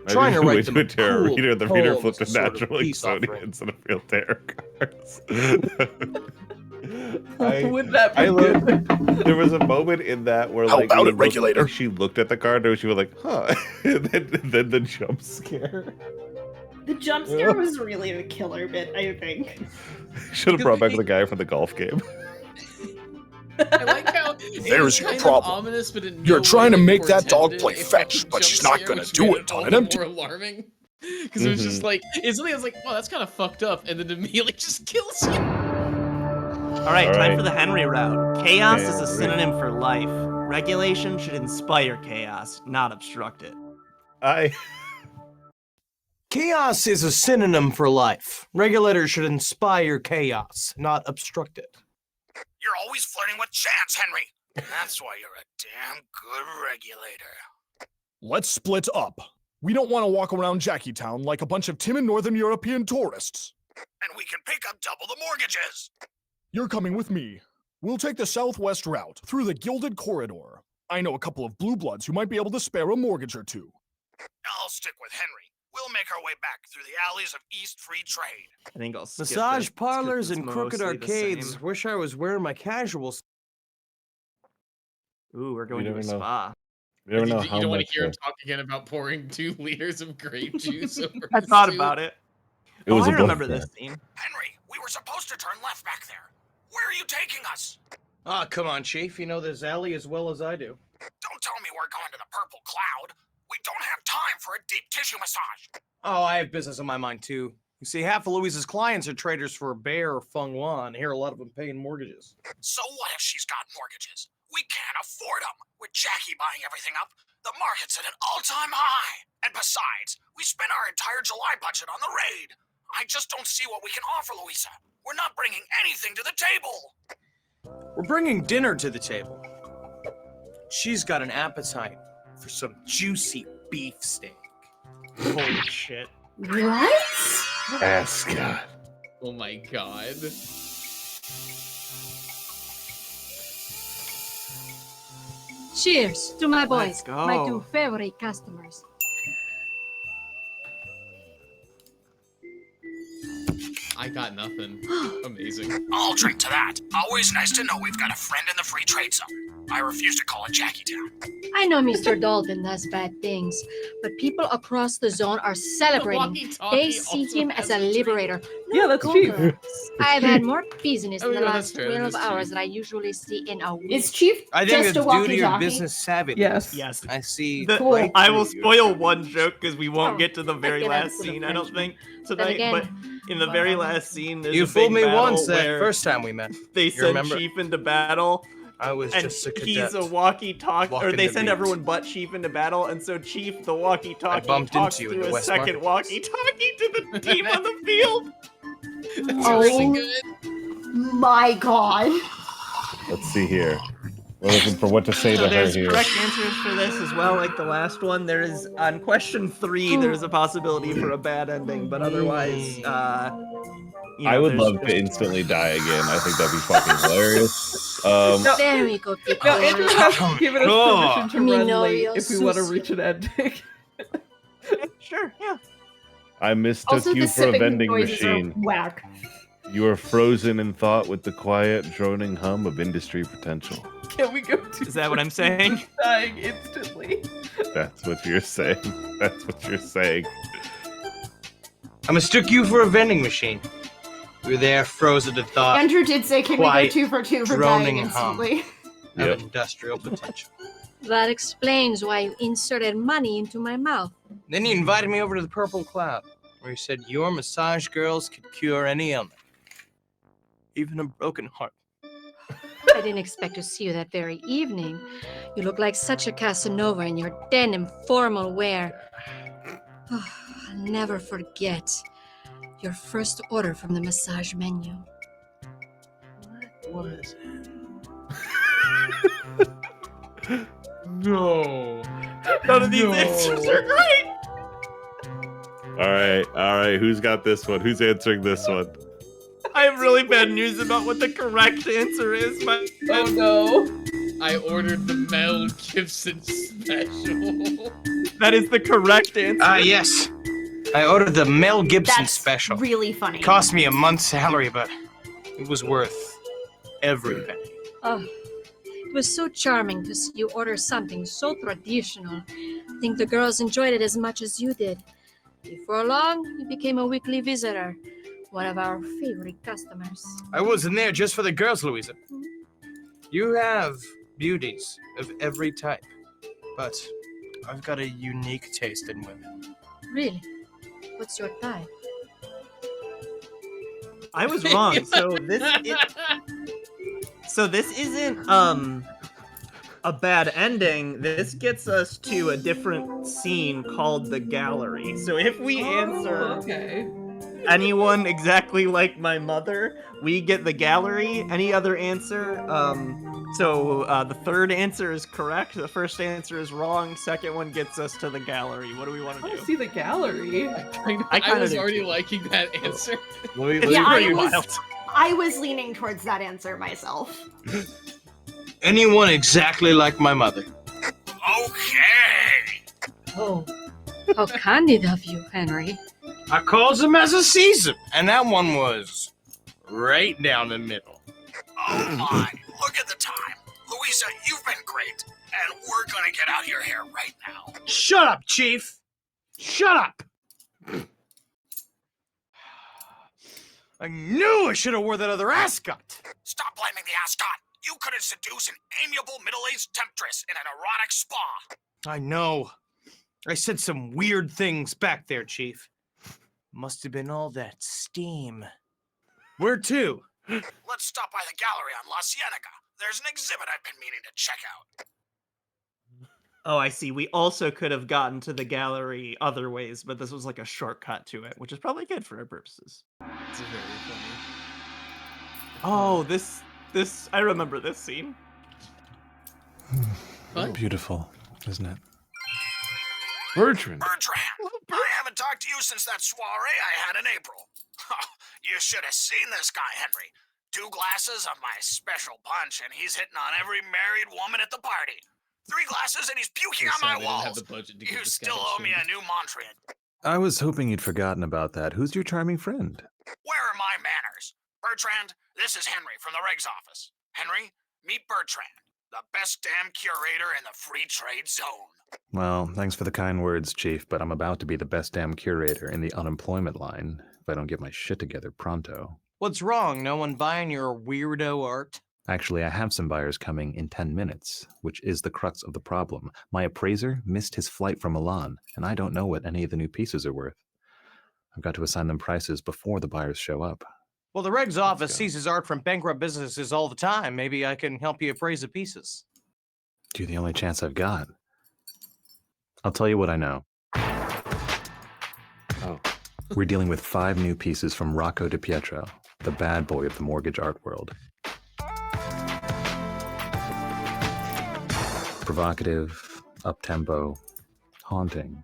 Trying to write them a tarot cool reader. The reader poems flipped a is sort of natural peace Exodia offering. instead of real tarot cards. Would that be I good? love, there was a moment in that where How like about we it, regulator? Like, she looked at the card and she was like, huh. And then the jump scare. The jump scare was really the killer bit, I think. Should have brought back the guy from the golf game. I like how There's your problem. Ominous, but in You're no trying to way make that dog portended play a fetch, fucking but she's jump not scare, gonna which do made it on all an the empty. more alarming. Because it was just like instantly I was like, "Oh, that's kind of fucked up," and then immediately just kills you. All right, time for the Henry route. Chaos is a synonym for life. Regulation should inspire chaos, not obstruct it. Chaos is a synonym for life. Regulators should inspire chaos, not obstruct it. You're always flirting with chance, Henry. That's why you're a damn good regulator. Let's split up. We don't want to walk around Jackietown like a bunch of timid Northern European tourists. And we can pick up double the mortgages. You're coming with me. We'll take the southwest route through the Gilded Corridor. I know a couple of blue bloods who might be able to spare a mortgage or two. I'll stick with Henry. We'll make our way back through the alleys of East Free Trade. I think I'll skip Massage it. parlors It's and crooked mostly the arcades. same. Wish I was wearing my casuals. Ooh, we're going to a never know. spa. You never know You how don't want much. to hear him talk again about pouring 2 liters of grape juice over I his thought suit. about it. It was I a remember bluff, this scene. Henry, we were supposed to turn left back there. Where are you taking us? Ah, come on, Chief. You know this alley as well as I do. Don't tell me we're going to the Purple Cloud. We don't have time for a deep tissue massage. Oh, I have business on my mind, too. You see, half of Louise's clients are traders for Bear or Feng Wan. I hear a lot of them paying mortgages. So what if she's got mortgages? We can't afford them. With Jackie buying everything up, The market's at an all-time high. And besides, we spent our entire July budget on the raid. I just don't see what we can offer, Louisa. We're not bringing anything to the table. We're bringing dinner to the table. She's got an appetite for some juicy beefsteak. Holy shit. What? Ascot. Oh my god. Cheers to my Let's boys, go. my two favorite customers. I got nothing. Amazing. I'll drink to that. Always nice to know we've got a friend in the free trade zone. I refuse to call it Jackie Town. I know Mr. Dalton does bad things, but people across the zone are celebrating. walkie-talkie They see also him has as a a liberator. Yeah, that's Chief. I've had more business Oh, in the yeah, last that's fair, 12 that's hours Chief. than I usually see in a week. Is Chief I think just it's a due to your walkie-talkie? business savvy. Yes. Yes. I see. The- right I through will you. spoil one joke because we won't Oh, get to the very get out last to the scene, I don't Frenchman. think, tonight. again, But in the very last scene, there's You a fooled big me battle once that where first time we met. they You send remember? Chief into battle. I was And just a cadet. he's a walkie-talkie, or Walking they the send beat. everyone but Chief into battle, and so Chief, the walkie-talkie, bumped talks into you in to the a West second Marketplace. walkie-talkie to the team on the field. Oh my god. Let's see here. We're looking for what to say So to her there's here. correct answers for this as well, like the last one. There is, on question 3, there's a possibility for a bad ending, but otherwise, I would love to instantly die again. I think that'd be fucking hilarious. There we go, people. No, Andrew has to give us permission to Me run know late your if we want to sucio. reach an ending. Sure, yeah. I mistook Also, you the for a sipping vending noises machine. are whack. You are frozen in thought with the quiet, droning hum of industry potential. Can we go to Is that what I'm saying? dying instantly? That's what you're saying. That's what you're saying. I mistook you for a vending machine. We were there, frozen to thought. Andrew did say, can we go quiet, 2 for 2 for dying droning hum instantly? of Yep. industrial potential. That explains why you inserted money into my mouth. Then you invited me over to the Purple Cloud, where you said your massage girls could cure any ailment, even a broken heart. I didn't expect to see you that very evening. You look like such a Casanova in your denim formal wear. I'll never forget your first order from the massage menu. What was it? No. None of these answers are great. All right. Who's got this one? Who's answering this one? I have really bad news about what the correct answer is. Oh no. I ordered the Mel Gibson special. That is the correct answer. Yes. I ordered the Mel Gibson That's special. really funny. It cost me a month's salary, but it was worth every penny. Oh, it was so charming to see you order something so traditional. I think the girls enjoyed it as much as you did. Before long, you became a weekly visitor, one of our favorite customers. I wasn't there just for the girls, Louisa. You have beauties of every type, but I've got a unique taste in women. Really? What's your type? I was wrong. So this isn't a bad ending. This gets us to a different scene called the gallery. So if we answer anyone exactly like my mother, we get the gallery. Any other answer? The third answer is correct. The first answer is wrong. Second one gets us to the gallery. What do we want to I do? want to see the gallery. I was already liking that answer. Yeah, I was leaning towards that answer myself. Anyone exactly like my mother. Okay. Oh, how candid of you, Henry. I calls them as a season, and that one was right down the middle. Oh my, look at the time. Louisa, you've been great, and we're gonna get out your hair right now. Shut up, Chief! Shut up! I knew I should have wore that other ascot! Stop blaming the ascot. You couldn't seduce an amiable middle-aged temptress in an erotic spa. I know. I said some weird things back there, Chief. Must have been all that steam. Where to? Let's stop by the gallery on La Cienega. There's an exhibit I've been meaning to check out. Oh, I see. We also could have gotten to the gallery other ways, but this was like a shortcut to it, which is probably good for our purposes. It's very funny. Oh, this I remember this scene. What? Beautiful, isn't it? Bertrand. I haven't talked to you since that soiree I had in April. You should have seen this guy, Henry. 2 glasses of my special punch, and he's hitting on every married woman at the party. 3 glasses, and he's puking on my They didn't have walls. the budget to get You this guy still owe me shit. a new mantra. I was hoping you'd forgotten about that. Who's your charming friend? Where are my manners? Bertrand, this is Henry from the Regs office. Henry, meet Bertrand, the best damn curator in the free trade zone. Well, thanks for the kind words, Chief, but I'm about to be the best damn curator in the unemployment line if I don't get my shit together pronto. What's wrong? No one buying your weirdo art? Actually, I have some buyers coming in 10 minutes, which is the crux of the problem. My appraiser missed his flight from Milan, and I don't know what any of the new pieces are worth. I've got to assign them prices before the buyers show up. Well, the Regs office seizes art from bankrupt businesses all the time. Maybe I can help you appraise the pieces. You're the only chance I've got. I'll tell you what I know. Oh. We're dealing with 5 new pieces from Rocco Di Pietro, the bad boy of the mortgage art world. Provocative, up-tempo, haunting,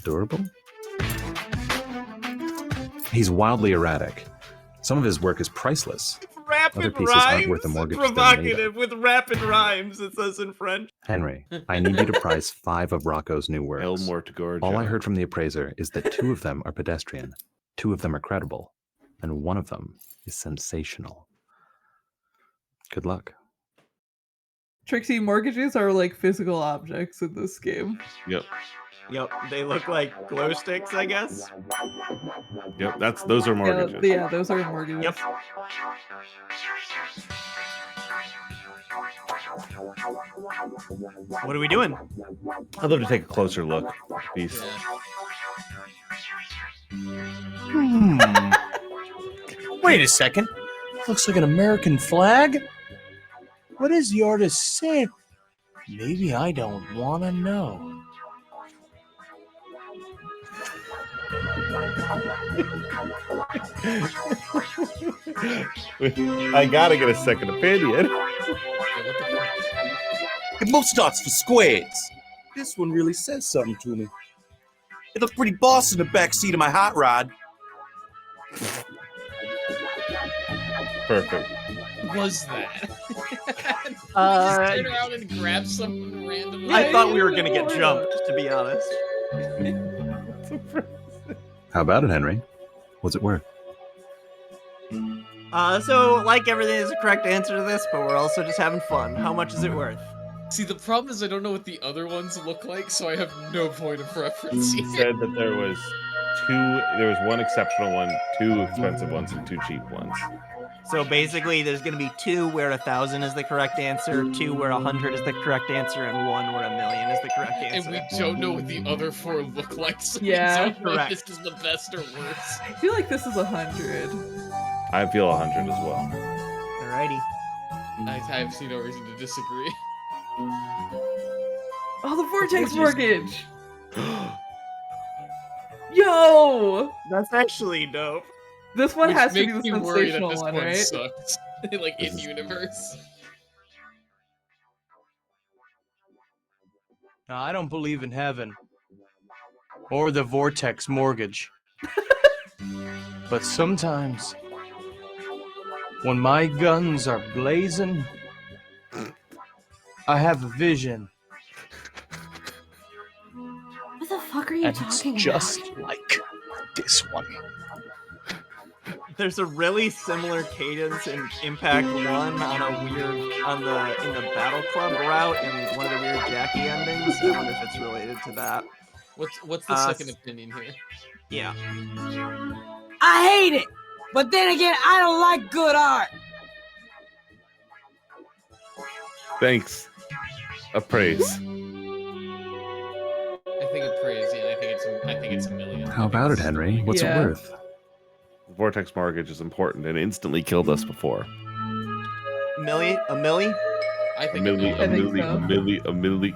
durable? He's wildly erratic. Some of his work is priceless. Rapid Other pieces rhymes. aren't worth the mortgage they're made of. Provocative with rapid rhymes. It says in French. Henry, I need you to price 5 of Rocco's new works. El Mortigorgia. All I heard from the appraiser is that 2 of them are pedestrian, 2 of them are credible, and 1 of them is sensational. Good luck. Trixie, mortgages are like physical objects in this game. Yep. Yep, they look like glow sticks, I guess. Yep, those are mortgages. Yeah, those are mortgages. Yep. What are we doing? I'd love to take a closer look at the piece. Wait a second. Looks like an American flag. What does the artist say? Maybe I don't want to know. I gotta get a second opinion. It most starts for squares. This one really says something to me. It looked pretty boss in the backseat of my hot rod. Perfect. Was that? Just turn around and grab something randomly. I thought we were gonna get jumped, to be honest. How about it, Henry? What's it worth? So, like everything, there's a correct answer to this, but we're also just having fun. How much is it worth? See, the problem is I don't know what the other ones look like, so I have no point of reference He here. said that there was 1 exceptional one, 2 expensive ones, and 2 cheap ones. So basically, there's going to be 2 where 1,000 is the correct answer, 2 where 100 is the correct answer, and 1 where 1,000,000 is the correct answer. And we don't know what the other 4 look like, so Yeah. we don't know if Correct. this is the best or worst. I feel like this is 100. I feel 100 as well. Alrighty. I see no reason to disagree. Oh, the Vortex mortgage! Yo! That's actually dope. This one Which has to be makes the me worried that sensational this one, one right? sucks. Like, in universe. Now, I don't believe in heaven or the Vortex mortgage. But sometimes, when my guns are blazing, I have a vision. What the fuck are you And it's talking just about? like this one. There's a really similar cadence in Impact 1 in the Battle Club route and one of the weird Jackie endings. I wonder if it's related to that. What's the second opinion here? Yeah. I hate it, but then again, I don't like good art. Thanks. Appraise. I think it prays, yeah. I think it's a million. How about it, Henry? What's it worth? The Vortex mortgage is important and instantly killed us before. A milli? I think a milli.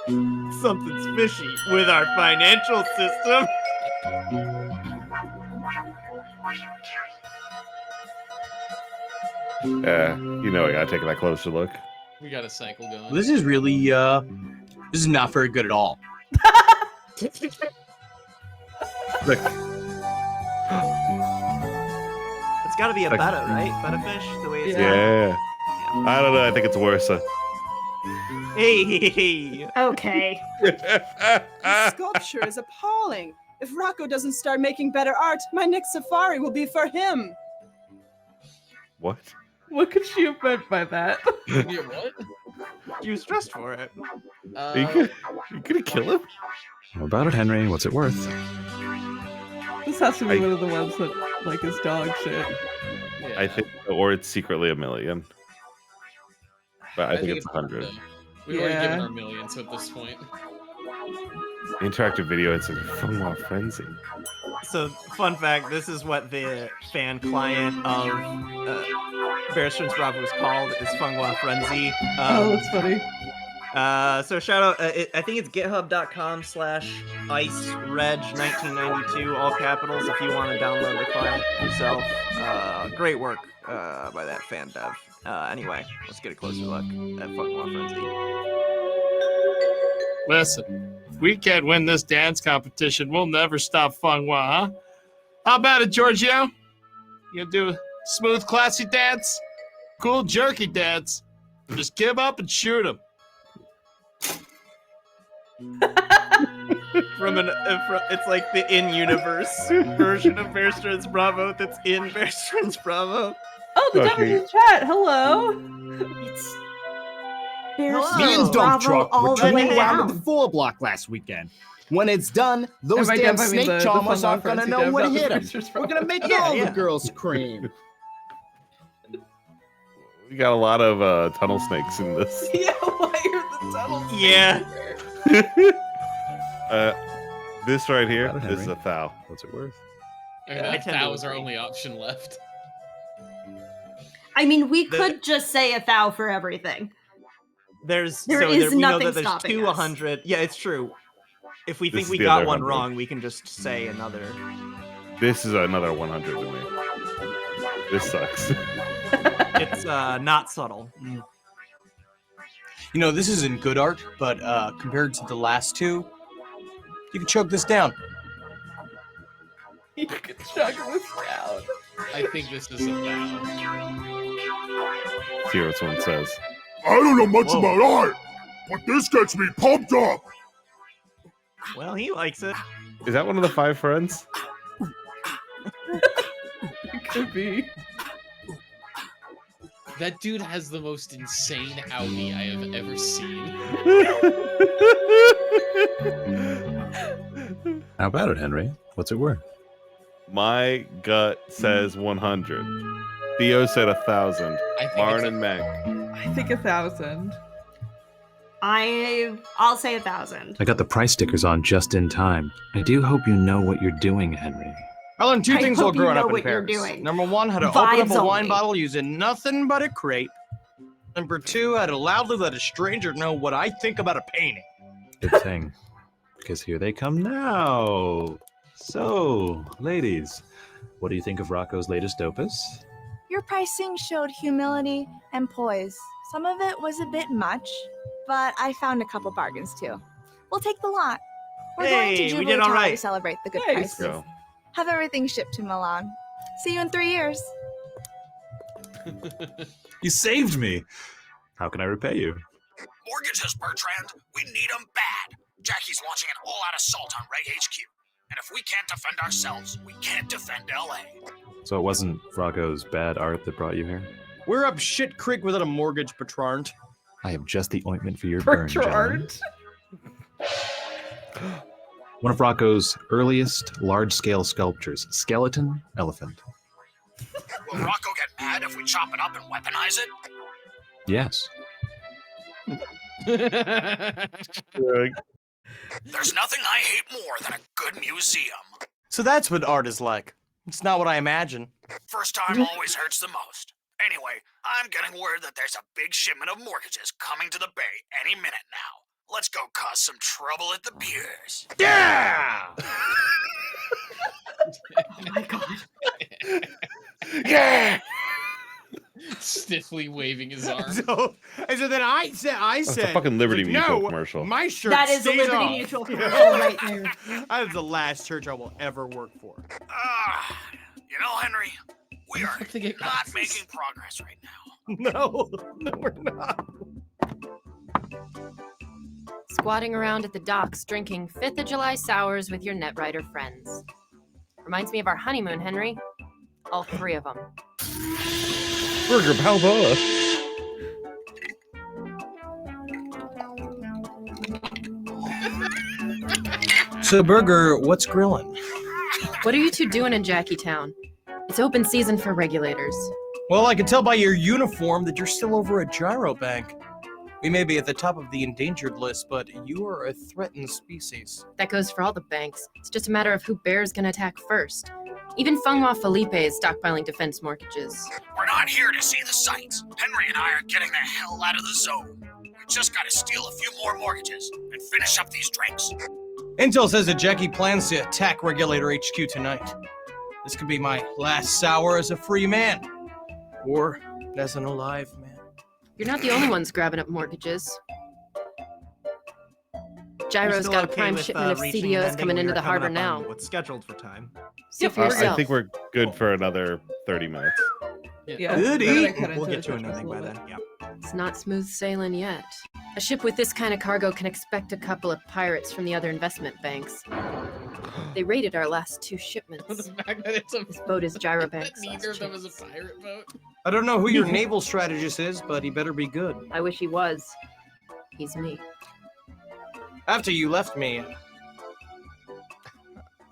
Something's fishy with our financial system. You know I gotta take that closer look. We got a cycle going. This is really, this is not very good at all. Look. It's got to be a Like- betta, right? Betta fish, the way it's Yeah. I don't know. I think it's worse. Hey. Okay. The sculpture is appalling. If Rocco doesn't start making better art, my next safari will be for him. What? What could she have meant by that? Yeah, what? You stressed for it. You gonna kill him? How about it, Henry? What's it worth? This has to be one of the ones that, like, is dog shit. I think, or it's secretly $1 million. But I think it's 100. We've already given our millions at this point. Interactive video, it's a fun frenzy. So, fun fact, this is what the fan client of Bear Stearns Bravo is called, is Funghua Frenzy. Oh, that's funny. So shout out, I think it's github.com/icereg1992, all capitals, if you want to download the client yourself. Great work by that fan dev. Anyway, let's get a closer look at Funghua Frenzy. Listen, if we can't win this dance competition, we'll never stop Funghua, huh? How about it, Giorgio? You do a smooth, classy dance? Cool, jerky dance? Just give up and shoot him. It's like the in-universe version of Bear Stearns Bravo that's in Bear Stearns Bravo. Oh, the Devils chat. Hello. It's Me Hello. and Dump Bravo Truck all were the touring way around down. with the 4 block last weekend. When it's done, those by damn Dev, I mean snake the charmers Funghua aren't gonna Frenzy know Dev, what not the hit them. Bears We're gonna make Yeah, all yeah. the girls scream. We got a lot of tunnel snakes in this. Yeah, why are the tunnels? Yeah. This right here, Got it, this is Henry. a thou. What's it worth? And I that tend to was our agree. only option left. I mean, we could just say 1,000 for everything. There is we know nothing that there's stopping two us. 100. Yeah, it's true. If we This think is we the got other one 100. wrong, we can just say another. This is another 100 to me. This sucks. It's not subtle. You know, this isn't good art, but compared to the last two, you can choke this down. You can chug this down. I think this is a vow. See what someone says. I don't know much Whoa. about art, but this gets me pumped up. Well, he likes it. Is that one of the 5 friends? It could be. That dude has the most insane Audi I have ever seen. How about it, Henry? What's it worth? My gut says 100. Theo said 1,000. Marn and Meg. I think 1,000. I'll say 1,000. I got the price stickers on just in time. I do hope you know what you're doing, Henry. I learned 2 I things while hope you growing know up in what you're Paris. doing. Number 1, how to open up Vibes a wine only. bottle using nothing but a crepe. Number 2, how to loudly let a stranger know what I think about a painting. Good thing. Because here they come now. So, ladies, what do you think of Rocco's latest opus? Your pricing showed humility and poise. Some of it was a bit much, but I found a couple bargains too. We'll take the lot. We're going to Hey, we Jubilee did all Tower to right. celebrate the good Nice. prices. Go. Have everything shipped to Milan. See you in 3 years. You saved me. How can I repay you? Mortgages, Bertrand. We need them bad. Jackie's launching an all-out assault on Reg HQ. And if we can't defend ourselves, we can't defend LA. So it wasn't Rocco's bad art that brought you here? We're up shit creek without a mortgage, Bertrand. I have just the ointment for your burn, gentlemen. Bertrand? One of Rocco's earliest large-scale sculptures, skeleton elephant. Will Rocco get mad if we chop it up and weaponize it? Yes. There's nothing I hate more than a good museum. So that's what art is like. It's not what I imagine. First time always hurts the most. Anyway, I'm getting word that there's a big shipment of mortgages coming to the Bay any minute now. Let's go cause some trouble at the piers. Yeah! Oh my god. Yeah! Stiffly waving his arm. So then I said, That's a fucking Liberty Mutual no, commercial. my shirt That is a stays Liberty off. Mutual commercial right there. That is the last church I will ever work for. You know, Henry, we are not making progress right now. No, we're not. Squatting around at the docks drinking 5th of July sours with your Netrider friends. Reminds me of our honeymoon, Henry. All 3 of them. Burger Balboa. So, Burger, what's grilling? What are you two doing in Jackietown? It's open season for regulators. Well, I can tell by your uniform that you're still over at Gyro Bank. We may be at the top of the endangered list, but you are a threatened species. That goes for all the banks. It's just a matter of who Bear's gonna attack first. Even Funghua Felipe is stockpiling defense mortgages. We're not here to see the sights. Henry and I are getting the hell out of the zone. We just gotta steal a few more mortgages and finish up these drinks. Intel says that Jackie plans to attack Regulator HQ tonight. This could be my last sour as a free man. Or as an alive man. You're not the only ones grabbing up mortgages. Gyro's Still got a okay prime with, shipment of reaching an CDOs ending? coming We into are the coming harbor up on now. What's scheduled for time? See for I yourself. think we're good for another 30 minutes. Yeah. Goody. We'll get to an ending by then. Yeah. It's not smooth sailing yet. A ship with this kind of cargo can expect a couple of pirates from the other investment banks. They raided our last 2 shipments. The fact that it's a This boat is Gyro Bank's neither last of them is chance. a pirate boat. I don't know who your naval strategist is, but he better be good. I wish he was. He's me. After you left me,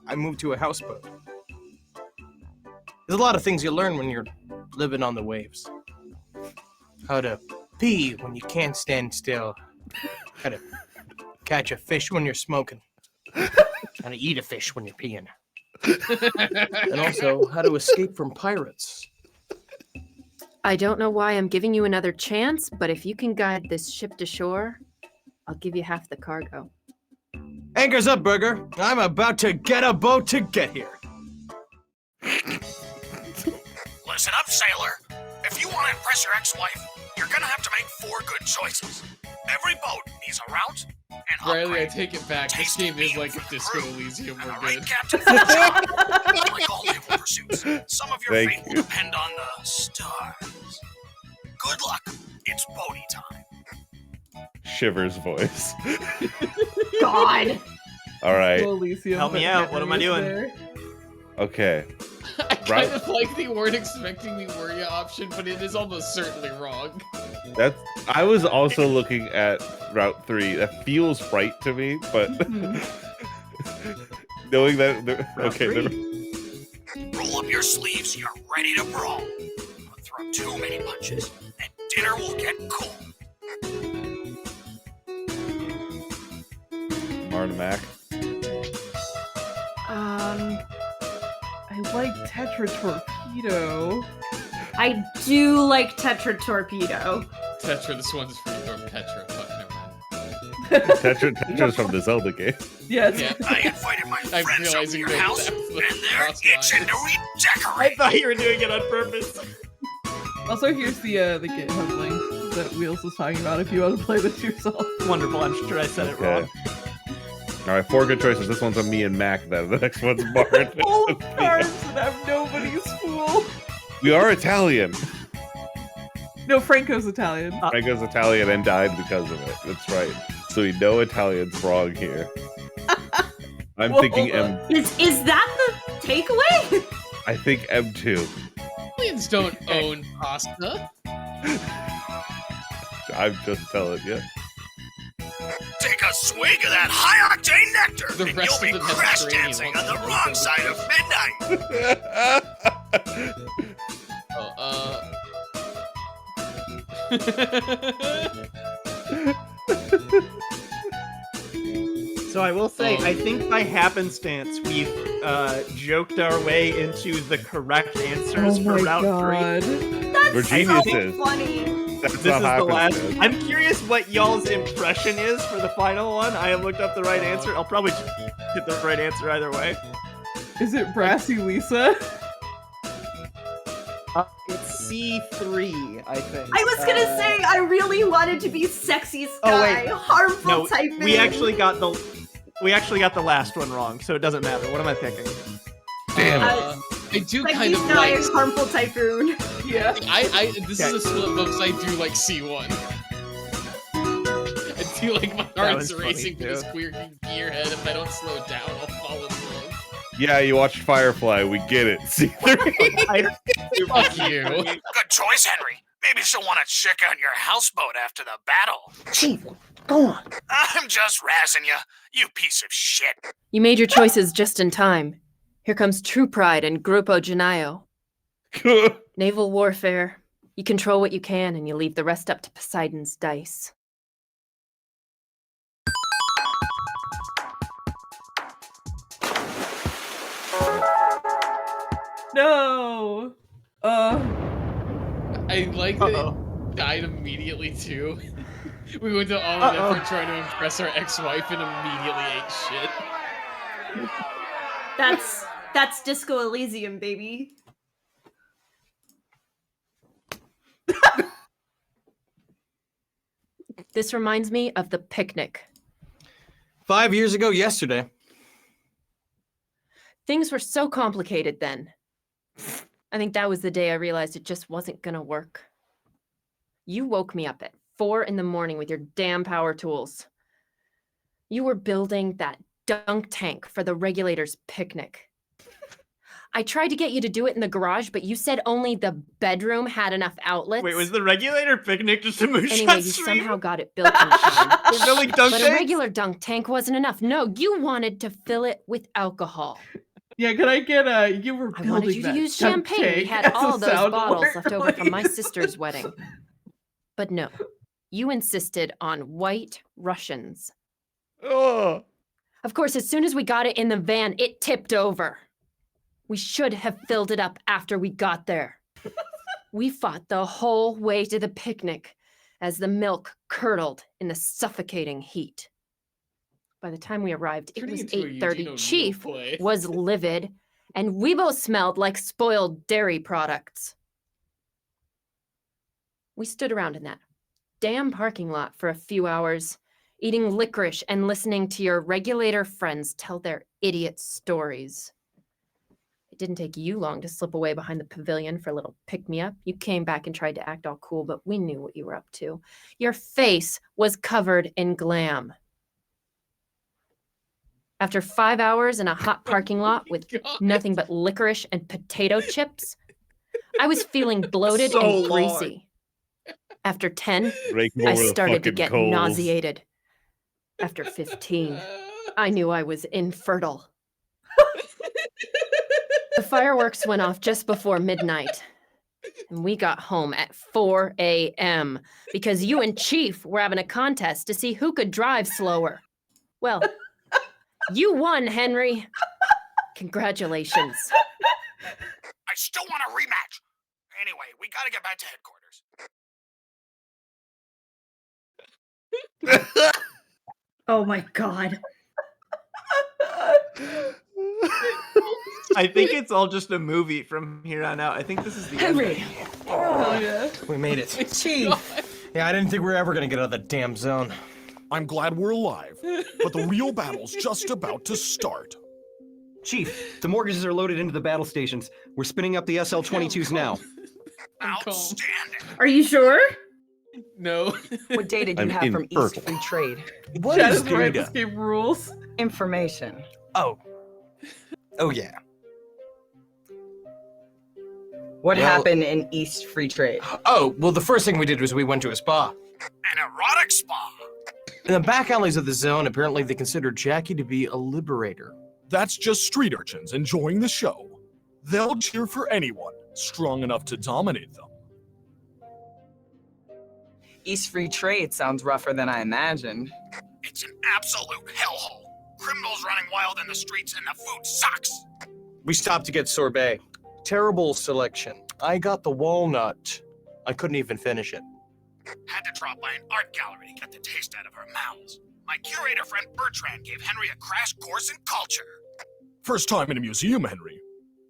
I moved to a houseboat. There's a lot of things you learn when you're living on the waves. How to pee when you can't stand still. How to catch a fish when you're smoking. How to eat a fish when you're peeing. And also how to escape from pirates. I don't know why I'm giving you another chance, but if you can guide this ship to shore, I'll give you half the cargo. Anchor's up, Burger. I'm about to get a boat to get here. Listen up, sailor. If you want to impress your ex-wife, you're gonna have to make 4 good choices. Every boat needs a route, an Riley, I upgrade, take it back. This game is like a Disco Elysium. We're good. captain for the job. Like all naval pursuits, some of your Thank fate will depend on the stars. Good luck. It's boaty time. Shivers voice. God. All right. Elysium, Help me but out. What am I Henry's doing? there. Okay. I kind of like they weren't expecting the were ya option, but it is almost certainly wrong. That's. I was also looking at Route 3. That feels right to me, but knowing that. Okay. Roll up your sleeves. You're ready to brawl. Don't throw too many punches, and dinner will get cold. Martin Mac. I like Tetra Torpedo. I do like Tetra Torpedo. Tetra, this one's for you, or Petra. Fuck, never mind. Tetra's from the Zelda game. Yes. Yeah. I invited my I'm friends over to realizing your that house, that's and the they're cross itching lines. to I redecorate. thought you were doing it on purpose. Also, here's the GitHub link that Wheels was talking about if you want to play this yourself. Wonderful. I'm sure I said it Okay. wrong. All right, 4 good choices. This one's on me and Mac. Then the next one's Martin. Full of carbs and I'm nobody's fool. We are Italian. No, Franco's Italian. Franco's Italian and died because of it. That's right. So we know Italian's wrong here. I'm Whoa, thinking hold M. Is that the takeaway? I think M2. Aliens don't own pasta. I'm just telling you. Take a swig of that high-octane nectar, The and rest you'll of be the crash Mediterranean dancing wants on the to wrong look side of midnight. So I will say, I think by happenstance we've joked our way into the correct answers for Route 3. We're That's geniuses. so funny. That's This not is the happening, last. man. I'm curious what y'all's impression is for the final one. I have looked up the right answer. I'll probably get the right answer either way. Is it Brassy Lisa? It's C3, I think. I was gonna say I really wanted to be sexy Sky, Oh, wait. harmful No, typing. we actually got the last one wrong, so it doesn't matter. What am I picking? Damn. I do Sexy kind of Sky, like. harmful typhoon. Yeah. This is a split vote because I do like C1. I do like my That heart's was funny, racing for this too. queer gearhead. If I don't slow down, I'll fall in love. Yeah, you watched Firefly. We get it. C3. Fuck you. Good choice, Henry. Maybe she'll want to check out your houseboat after the battle. Chief, go on. I'm just razzing you, you piece of shit. You made your choices just in time. Here comes True Pride and Grupo Genayo. Naval warfare. You control what you can and you leave the rest up to Poseidon's dice. No. I like that it died immediately too. We went to all the effort trying to impress our ex-wife and immediately ate shit. That's Disco Elysium, baby. This reminds me of the picnic. 5 years ago yesterday. Things were so complicated then. I think that was the day I realized it just wasn't gonna work. You woke me up at 4 a.m. with your damn power tools. You were building that dunk tank for the regulator's picnic. I tried to get you to do it in the garage, but you said only the bedroom had enough outlets. Wait, was the regulator picnic just a moonshot Anyway, you stream? somehow got it built in time. We're building dunk But a tanks? regular dunk tank wasn't enough. No, you wanted to fill it with alcohol. Yeah, can I get you were I building wanted you to that use dunk champagne. We tank had as a all those sound bottles alert, left over from my please. sister's wedding. But no, you insisted on white Russians. Oh. Of course, as soon as we got it in the van, it tipped over. We should have filled it up after we got there. We fought the whole way to the picnic as the milk curdled in the suffocating heat. By the time we arrived, it Turning was into a 8:30. Eugene O'Neill Chief play. was livid, and we both smelled like spoiled dairy products. We stood around in that damn parking lot for a few hours, eating licorice and listening to your regulator friends tell their idiot stories. It didn't take you long to slip away behind the pavilion for a little pick-me-up. You came back and tried to act all cool, but we knew what you were up to. Your face was covered in glam. After 5 hours in a hot parking lot with nothing but licorice and potato chips, I was feeling bloated So and long. greasy. After 10, Rake I over the started to fucking get coals. nauseated. After 15, I knew I was infertile. The fireworks went off just before midnight, and we got home at 4 a.m. because you and Chief were having a contest to see who could drive slower. Well, you won, Henry. Congratulations. I still want a rematch. Anyway, we gotta get back to headquarters. Oh my god. I think it's all just a movie from here on out. I think this is the Henry! end. Oh yeah. We made it. Chief! Yeah, I didn't think we were ever gonna get out of the damn zone. I'm glad we're alive, but the real battle's just about to start. Chief, the mortgages are loaded into the battle stations. We're spinning up the SL-22s now. Outstanding. Are you sure? No. What data do you I'm have from East infertile. Free Trade? What Chat is is right, data? escape rules. Information. Oh. Oh, yeah. What Well- happened in East Free Trade? Oh, well, the first thing we did was we went to a spa. An erotic spa. In the back alleys of the zone, apparently they considered Jackie to be a liberator. That's just street urchins enjoying the show. They'll cheer for anyone strong enough to dominate them. East Free Trade sounds rougher than I imagined. It's an absolute hellhole. Criminals running wild in the streets and the food sucks. We stopped to get sorbet. Terrible selection. I got the walnut. I couldn't even finish it. Had to drop by an art gallery to get the taste out of our mouths. My curator friend Bertrand gave Henry a crash course in culture. First time in a museum, Henry.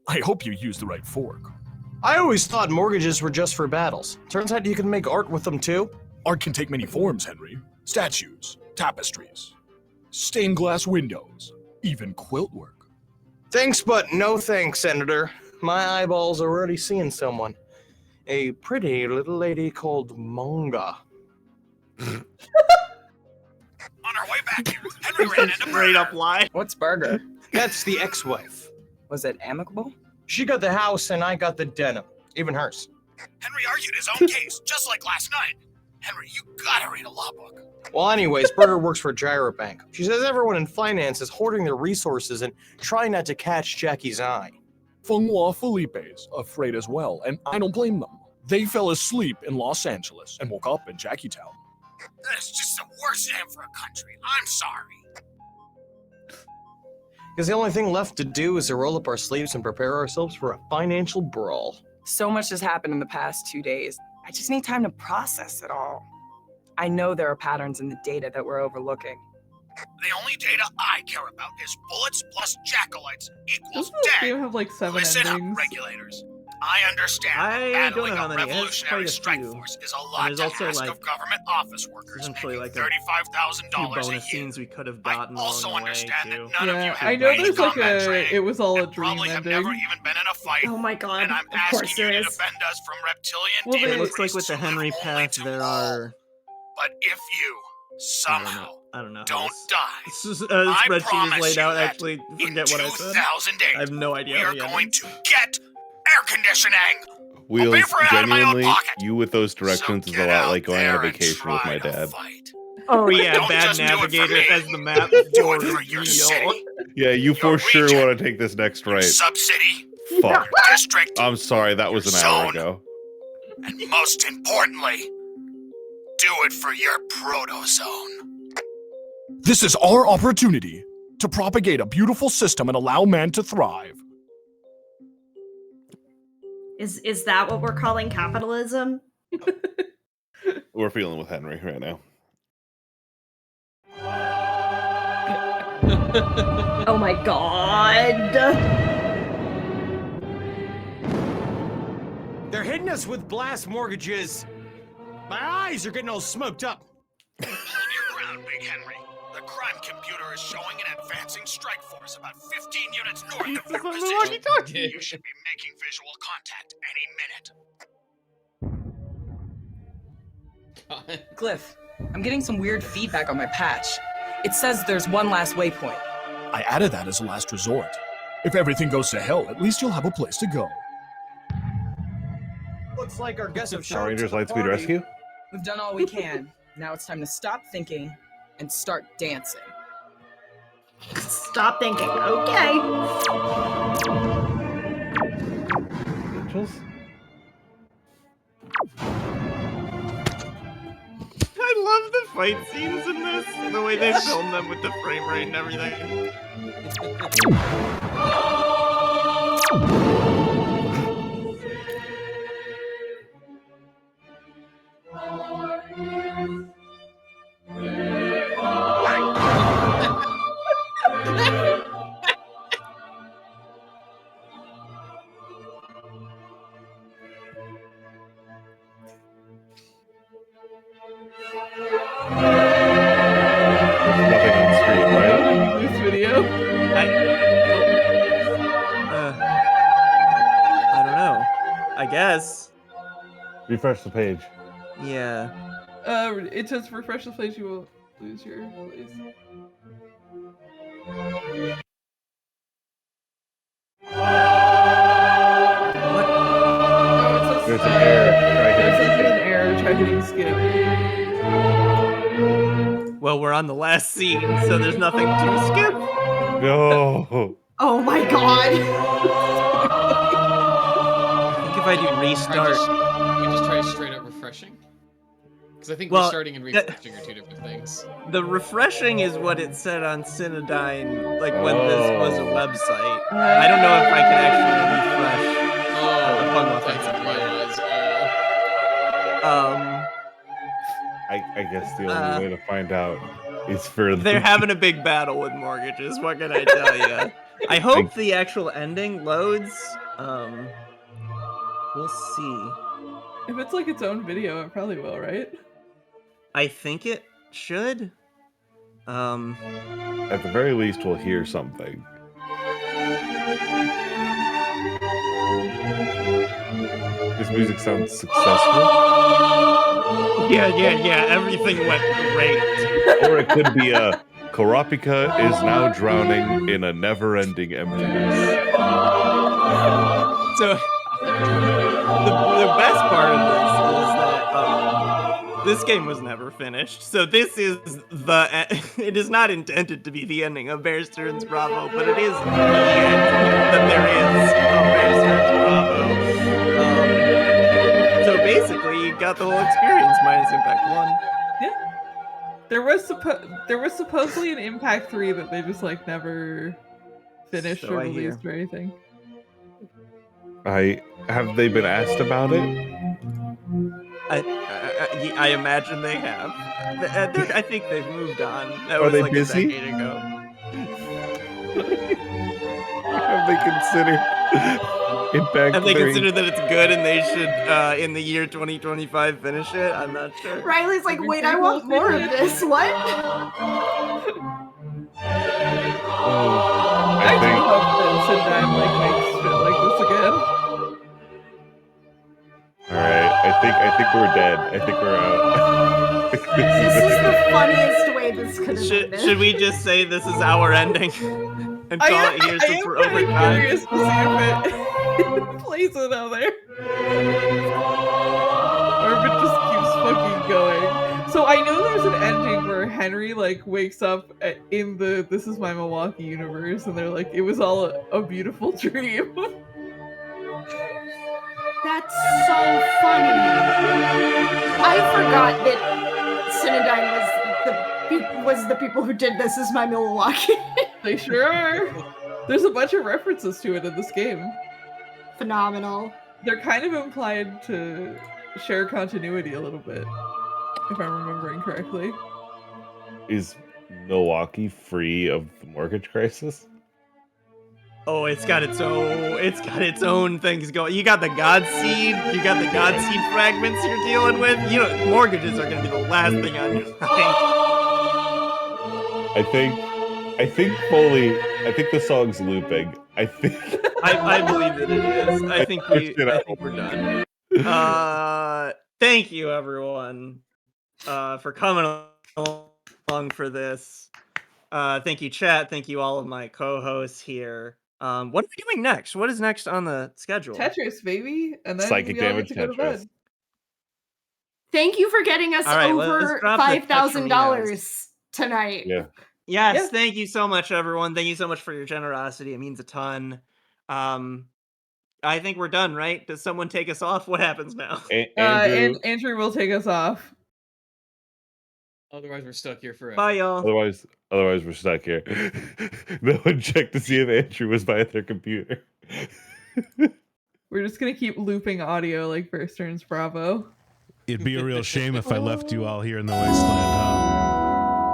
I hope you used the right fork. I always thought mortgages were just for battles. Turns out you can make art with them too. Art can take many forms, Henry. Statues, tapestries, stained glass windows, even quilt work. Thanks, but no thanks, Senator. My eyeballs are already seeing someone. A pretty little lady called Manga. On our way back here, Henry ran into Straight up lie. What's Burger? That's the ex-wife. Was it amicable? She got the house and I got the denim. Even hers. Henry argued his own case, just like last night. Henry, you gotta read a law book. Well, anyways, Burger works for a gyrobank. She says everyone in finance is hoarding their resources and trying not to catch Jackie's eye. Funghua Felipe's afraid as well, and I don't blame them. They fell asleep in Los Angeles and woke up in Jackietown. That's just the worst name for a country. I'm sorry. Because the only thing left to do is to roll up our sleeves and prepare ourselves for a financial brawl. So much has happened in the past 2 days. I just need time to process it all. I know there are patterns in the data that we're overlooking. The only data I care about is bullets plus jackalites equals Doesn't this dead. game have like 7 Listen endings? up, regulators. I understand I that don't battling know how a many. It has revolutionary quite a strike few. force is a And lot there's to also, ask like, of government office workers essentially making like a $35,000 few a bonus year. scenes we could have gotten Also along the way understand that too. none of you Yeah, have I know any there's like combat a. training It was all a dream probably have never ending. even been in a fight. Oh my god. And I'm Of course asking you there to is. defend us from reptilian Well, demon It looks like with priests the who live Henry only path to there maul. are. But if you somehow I don't know. How don't this, die, this I spreadsheet is promise laid you out. that Actually, in forget what I said. 2008, I have no idea. we how are the going ending- to get air conditioning. Wheels, for it out of my own genuinely, pocket. you with those directions is a lot like going on a vacation with my dad. Oh yeah, Don't bad just do it for navigator me. has the map Do for it for your real. city, Yeah, you for sure want to take this next right. sub-city, Fuck. district, I'm sorry, that was an hour Zone. ago. and most importantly, do it for your protozone. This is our opportunity to propagate a system and allow man to thrive. Is that what we're calling capitalism? We're feeling with Henry right now. Oh my god. They're hitting us with blast mortgages. My eyes are getting all smoked up. Hold your ground, Big Henry. The crime computer is showing an advancing strike force about 15 units north of your position. You should be making visual contact any minute. Glyph, I'm getting some weird feedback on my patch. It says there's one last waypoint. I added that as a last resort. If everything goes to hell, at least you'll have a place to go. Looks like our guests have Power Rangers Lightspeed Rescue? We've done all we can. Now it's time to stop thinking and start dancing. Stop thinking. Okay. Angels? I love the fight scenes in this. The way they film them with the frame rate and everything. Nothing on screen, right? This video. I don't know. I guess. Refresh the page. Yeah. It says refresh the place, you will lose your place. There's an error. There's an error. Try hitting skip. Well, we're on the last scene, so there's nothing to skip. No. Oh my god. I think if I do restart. You just try straight up refreshing? Because I think Well, restarting and refreshing are two different things. The refreshing is what it said on Syndyne, like when this was a website. I don't know if I can actually refresh the Funghua that's Fence what it player. was. I guess the only way to find out is for They're having a big battle with mortgages. What can I tell you? I hope the actual ending loads. We'll see. If it's like its own video, it probably will, right? I think it should. At the very least, we'll hear something. This music sounds successful. Yeah. Everything went great. Or it could be a Karapika is now drowning in a never-ending emptiness. So the best part of this is that this game was never finished. So this is it is not intended to be the ending of Bear Stearns Bravo, but it is the end that there is of Bear Stearns Bravo. So basically, you got the whole experience minus Impact 1. Yeah. There was supposedly an Impact 3 that they just like never finished So or I hear. released or anything. Have they been asked about it? I imagine they have. I think they've moved on. That Are was they like busy? a decade ago. Have they considered Impact Have they 3? considered that it's good and they should, in the year 2025, finish it? I'm not sure. Riley's like, wait, I want more of this. What? I do hope that Syndyne like makes shit like this again. All right, I think we're dead. I think we're out. This is the funniest way this could have ended. Should we just say this is our ending and call it here since we're over time? Curious to see if it plays another. Or if it just keeps fucking going. So I know there's an ending where Henry like wakes up in the This Is My Milwaukee universe and they're like, it was all a beautiful dream. That's so funny. I forgot that Syndyne was the people who did This Is My Milwaukee. They sure are. There's a bunch of references to it in this game. Phenomenal. They're kind of implied to share continuity a little bit, if I'm remembering correctly. Is Milwaukee free of the mortgage crisis? Oh, it's got its own things going. You got the God Seed, you got the God Seed fragments you're dealing with. You know, mortgages are gonna be the last thing on your mind. I think the song's looping. I believe that it is. I think we're done. Thank you everyone for coming along for this. Thank you, chat. Thank you, all of my co-hosts here. What are we doing next? What is next on the schedule? Tetris, baby, and then Psychic we all damage get to go to Tetris. bed. Thank you for getting us All right, let's over drop the $5,000 tonight. Yeah. Yes, Yeah. thank you so much, everyone. Thank you so much for your generosity. It means a ton. I think we're done, right? Does someone take us off? What happens now? And Andrew will take us off. Otherwise, we're stuck here forever. Bye, y'all. Otherwise, we're stuck here. No one checked to see if Andrew was by their computer. We're just gonna keep looping audio like Bear Stearns Bravo. It'd be a real shame if I left you all here in the wasteland.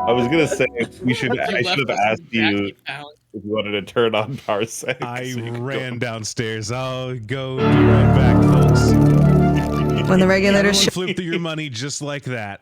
I was gonna say I should have left us asked you Jackie Pound. if you wanted to turn on Parsec. I ran downstairs. I'll go be right back, folks. When the regulators Everyone flew through your money just like that.